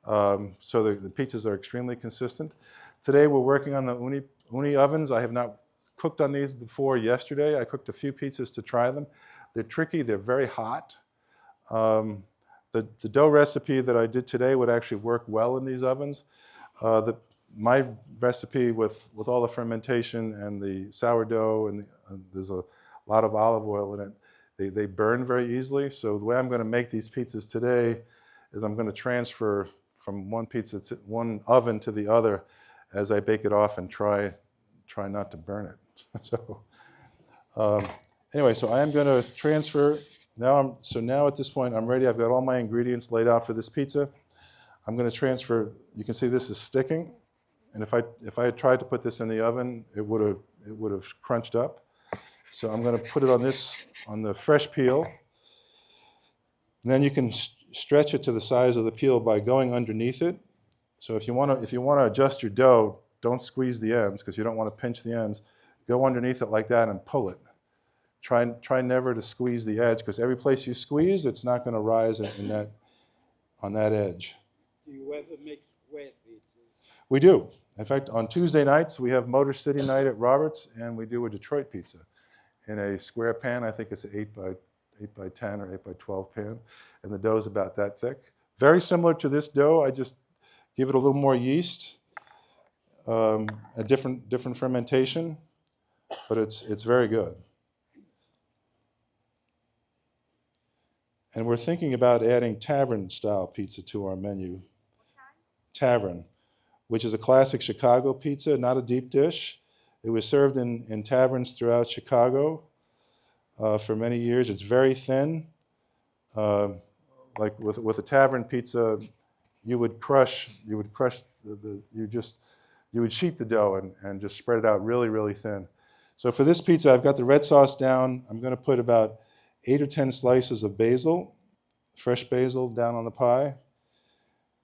So the pizzas are extremely consistent. Today we're working on the uni ovens. I have not cooked on these before yesterday. I cooked a few pizzas to try them. They're tricky, they're very hot. The dough recipe that I did today would actually work well in these ovens. My recipe with all the fermentation and the sourdough, and there's a lot of olive oil in it, they burn very easily. So the way I'm going to make these pizzas today is I'm going to transfer from one oven to the other as I bake it off and try not to burn it. So anyway, so I am going to transfer. Now at this point I'm ready. I've got all my ingredients laid out for this pizza. I'm going to transfer. You can see this is sticking, and if I had tried to put this in the oven, it would have crunched up. So I'm going to put it on the fresh peel, and then you can stretch it to the size of the peel by going underneath it. So if you want to adjust your dough, don't squeeze the ends because you don't want to pinch the ends. Go underneath it like that and pull it. Try never to squeeze the edge, because every place you squeeze, it's not going to rise on that edge. Do you ever make square pizzas? We do. In fact, on Tuesday nights, we have Motor City night at Roberts, and we do a Detroit pizza in a square pan. I think it's an 8 by 10 or 8 by 12 pan, and the dough is about that thick. Very similar to this dough. I just give it a little more yeast, a different fermentation, but it's very good. And we're thinking about adding tavern-style pizza to our menu. Tavern, which is a classic Chicago pizza, not a deep dish. It was served in taverns throughout Chicago for many years. It's very thin. Like with a tavern pizza, you would sheet the dough and just spread it out really, really thin. So for this pizza, I've got the red sauce down. I'm going to put about 8 or 10 slices of basil, fresh basil, down on the pie.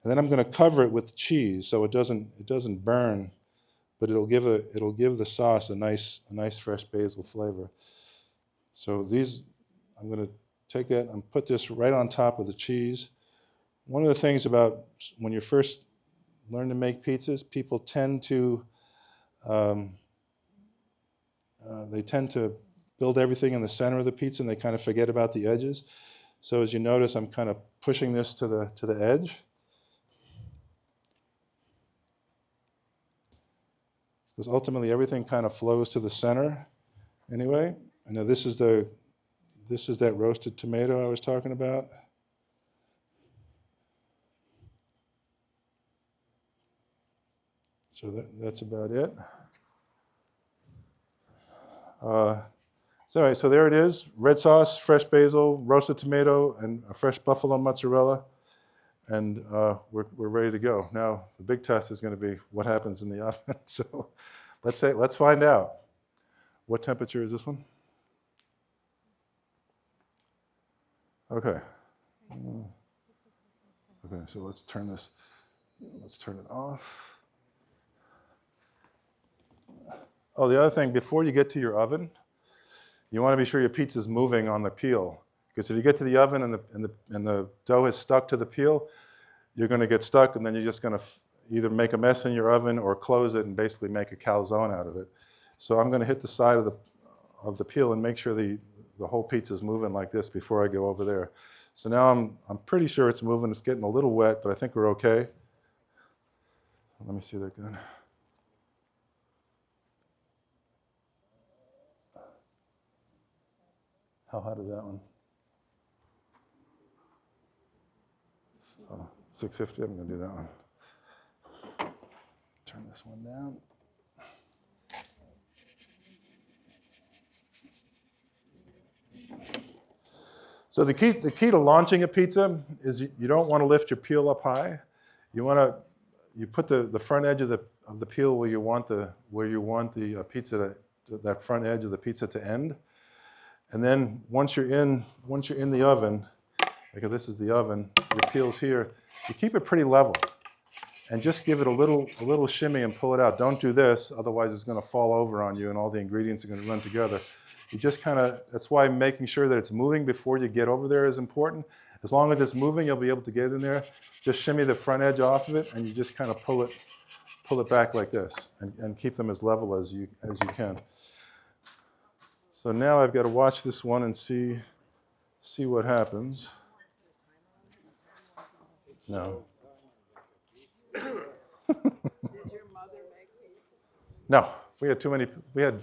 And then I'm going to cover it with cheese so it doesn't burn, but it'll give the sauce a nice fresh basil flavor. So I'm going to take that and put this right on top of the cheese. One of the things about when you first learn to make pizzas, people tend to build everything in the center of the pizza, and they kind of forget about the edges. So as you notice, I'm kind of pushing this to the edge. Because ultimately everything kind of flows to the center anyway. And now this is that roasted tomato I was talking about. So that's about it. So anyway, so there it is, red sauce, fresh basil, roasted tomato, and a fresh buffalo mozzarella. And we're ready to go. Now, the big test is going to be what happens in the oven. So let's find out. What temperature is this one? Okay. Okay, so let's turn it off. Oh, the other thing, before you get to your oven, you want to be sure your pizza is moving on the peel. Because if you get to the oven and the dough is stuck to the peel, you're going to get stuck, and then you're just going to either make a mess in your oven or close it and basically make a calzone out of it. So I'm going to hit the side of the peel and make sure the whole pizza is moving like this before I go over there. So now I'm pretty sure it's moving. It's getting a little wet, but I think we're okay. Let me see that good. How hot is that one? 650, I'm going to do that one. Turn this one down. So the key to launching a pizza is you don't want to lift your peel up high. You put the front edge of the peel where you want the pizza that front edge of the pizza to end. And then once you're in the oven, like this is the oven, your peel's here, you keep it pretty level. And just give it a little shimmy and pull it out. Don't do this, otherwise it's going to fall over on you and all the ingredients are going to run together. You just that's why making sure that it's moving before you get over there is important. As long as it's moving, you'll be able to get in there. Just shimmy the front edge off of it, and you just kind of pull it back like this, and keep them as level as you can. So now I've got to watch this one and see what happens. No. Did your mother make pizza? No, we had too many. We had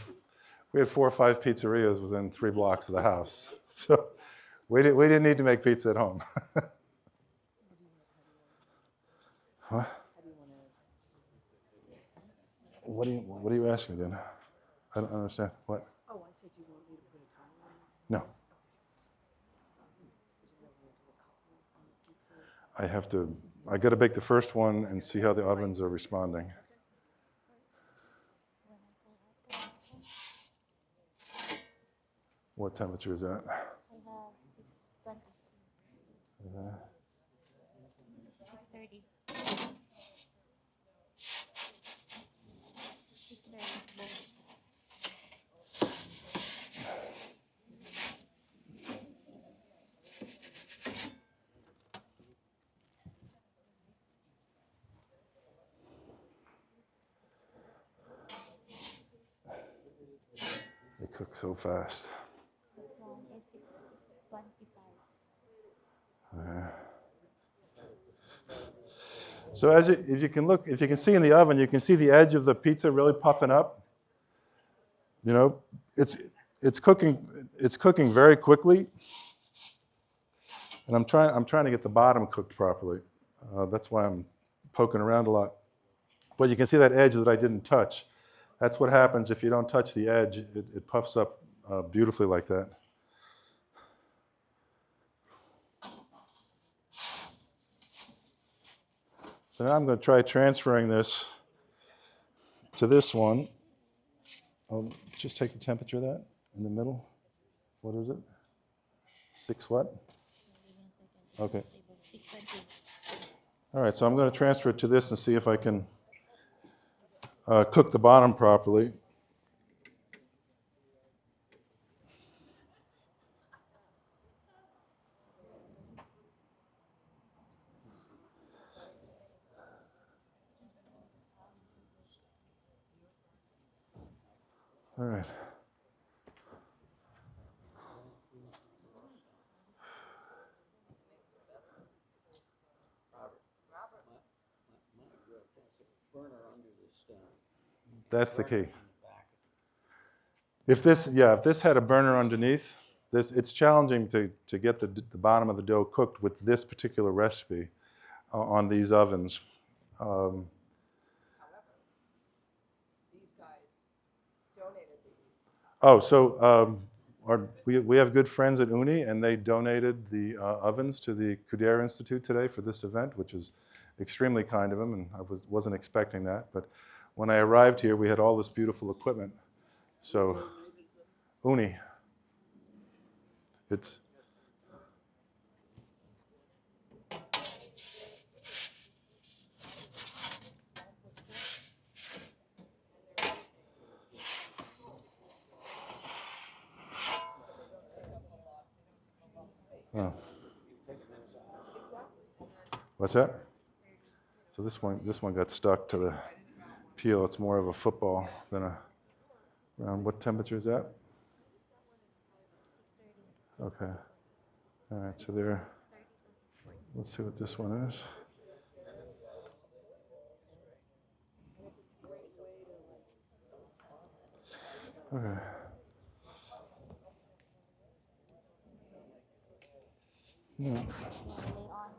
4 or 5 pizzerias within 3 blocks of the house, so we didn't need to make pizza at home. Huh? What are you asking, Dan? I don't understand. What? Oh, I said you want me to put a timer on it? No. I got to bake the first one and see how the ovens are responding. What temperature is that? I have 620. 630. 630. They cook so fast. This one is 625. So if you can see in the oven, you can see the edge of the pizza really puffing up. You know, it's cooking very quickly, and I'm trying to get the bottom cooked properly. That's why I'm poking around a lot. But you can see that edge that I didn't touch. That's what happens if you don't touch the edge. It puffs up beautifully like that. So now I'm going to try transferring this to this one. I'll just take the temperature of that in the middle. What is it? 6 what? Okay. 620. All right, so I'm going to transfer it to this and see if I can cook the bottom properly. All right. That's the key. If this had a burner underneath, it's challenging to get the bottom of the dough cooked with this particular recipe on these ovens. However, these guys donated these. Oh, so we have good friends at Uni, and they donated the ovens to the Cudier Institute today for this event, which is extremely kind of them, and I wasn't expecting that. But when I arrived here, we had all this beautiful equipment. So, Uni. It's oh. What's that? So this one got stuck to the peel. It's more of a football than a round. What temperature is that? Okay. All right, so there. Let's see what this one is. Okay. Yeah. Lay on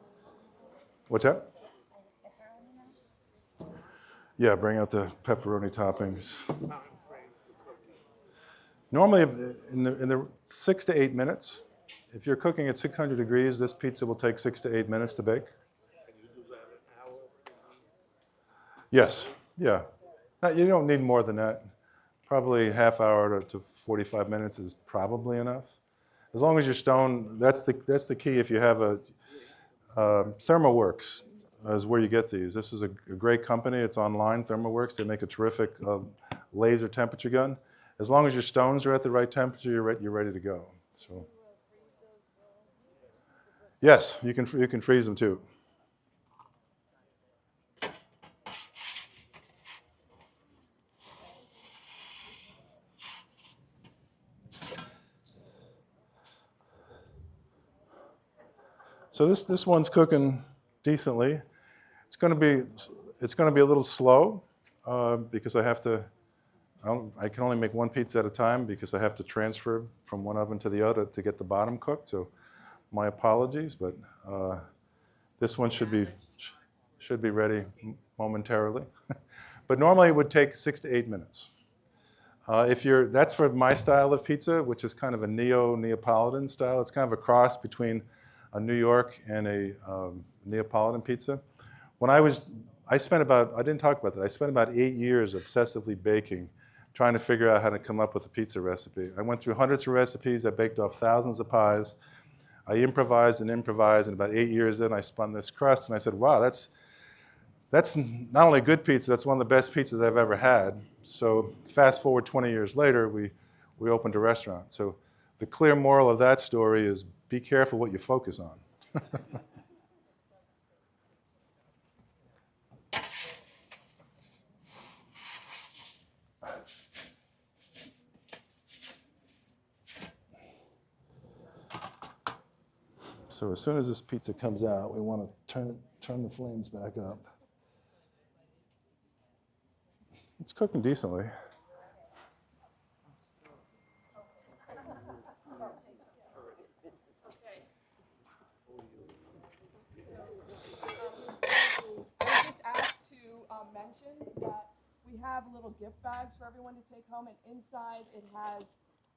What's that? pepperoni now. Yeah, bring out the pepperoni toppings. Normally, in the 6 to 8 minutes, if you're cooking at 600 degrees, this pizza will take 6 to 8 minutes to bake. Yes, yeah. You don't need more than that. Probably half hour to 45 minutes is probably enough. As long as your stone, that's the key. If you have a ThermoWorks is where you get these. This is a great company. It's online, ThermoWorks. They make a terrific laser temperature gun. As long as your stones are at the right temperature, you're ready to go. So, yes, you can freeze them too. So this one's cooking decently. It's going to be a little slow because I can only make one pizza at a time because I have to transfer from one oven to the other to get the bottom cooked. So my apologies, but this one should be ready momentarily. But normally it would take 6 to 8 minutes. That's for my style of pizza, which is kind of a Neapolitan style. It's kind of a cross between a New York and a Neapolitan pizza. I didn't talk about that. I spent about 8 years obsessively baking, trying to figure out how to come up with a pizza recipe. I went through hundreds of recipes. I baked off thousands of pies. I improvised, and about 8 years in, I spun this crust, and I said, wow, that's not only good pizza, that's one of the best pizzas I've ever had. So fast forward 20 years later, we opened a restaurant. So the clear moral of that story is be careful what you focus on. So as soon as this pizza comes out, we want to turn the flames back up. It's cooking decently. I was just asked to mention that we have little gift bags for everyone to take home, and inside it has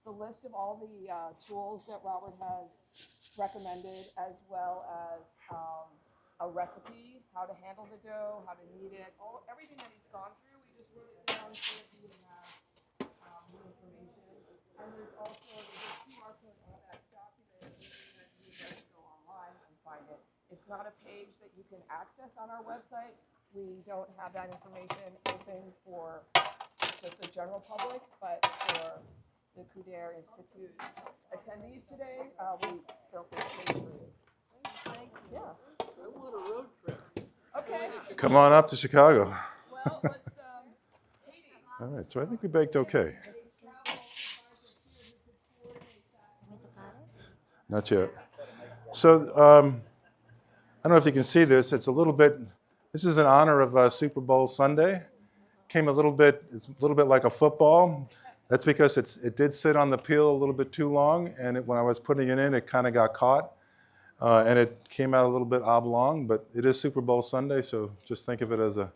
the list of all the tools that Robert has recommended, as well as a recipe, how to handle the dough, how to knead it, everything that he's gone through. We just wrote it down so that you would have the information. And there's also a QR code on that document that you guys go online and find it. It's not a page that you can access on our website. We don't have that information open for just the general public, but for the Cudier Institute attendees today, we built this page for you. Yeah. I want a road trip. Okay. Come on up to Chicago. Well, let's, Katie. All right, so I think we baked okay. Not yet. So I don't know if you can see this. This is in honor of Super Bowl Sunday. It's a little bit like a football. That's because it did sit on the peel a little bit too long, and when I was putting it in, it kind of got caught, and it came out a little bit oblong. But it is Super Bowl Sunday, so just think of it as a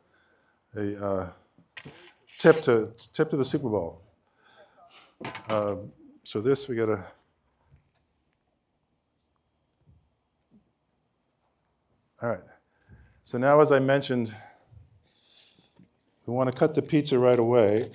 tip to the Super Bowl. So this we gotta. All right. So now, as I mentioned, we want to cut the pizza right away.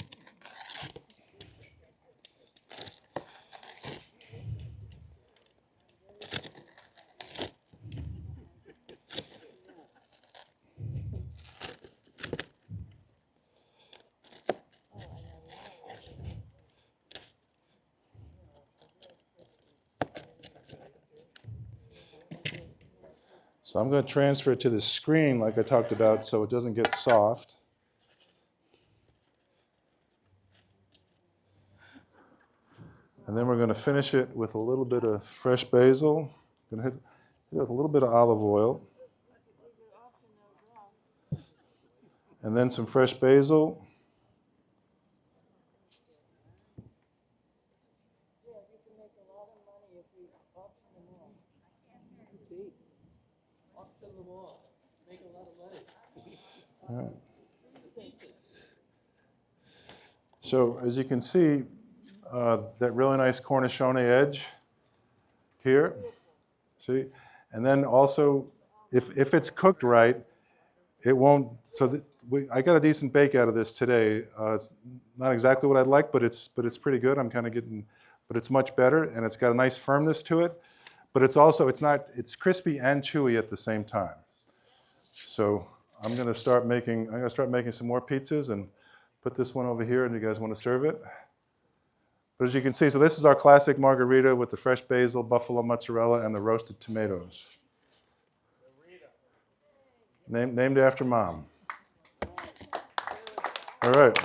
So I'm going to transfer it to the screen like I talked about so it doesn't get soft. And then we're going to finish it with a little bit of fresh basil. Going to hit it with a little bit of olive oil. And then some fresh basil. All right. So as you can see, that really nice Cornishone edge here. See? And then also, if it's cooked right, it won't, I got a decent bake out of this today. It's not exactly what I'd like, but it's pretty good. I'm kind of getting, but it's much better, and it's got a nice firmness to it. But it's crispy and chewy at the same time. So I'm gonna start making some more pizzas and put this one over here, and you guys want to serve it. But as you can see, so this is our classic margarita with the fresh basil, buffalo mozzarella, and the roasted tomatoes. Named after Mom. All right.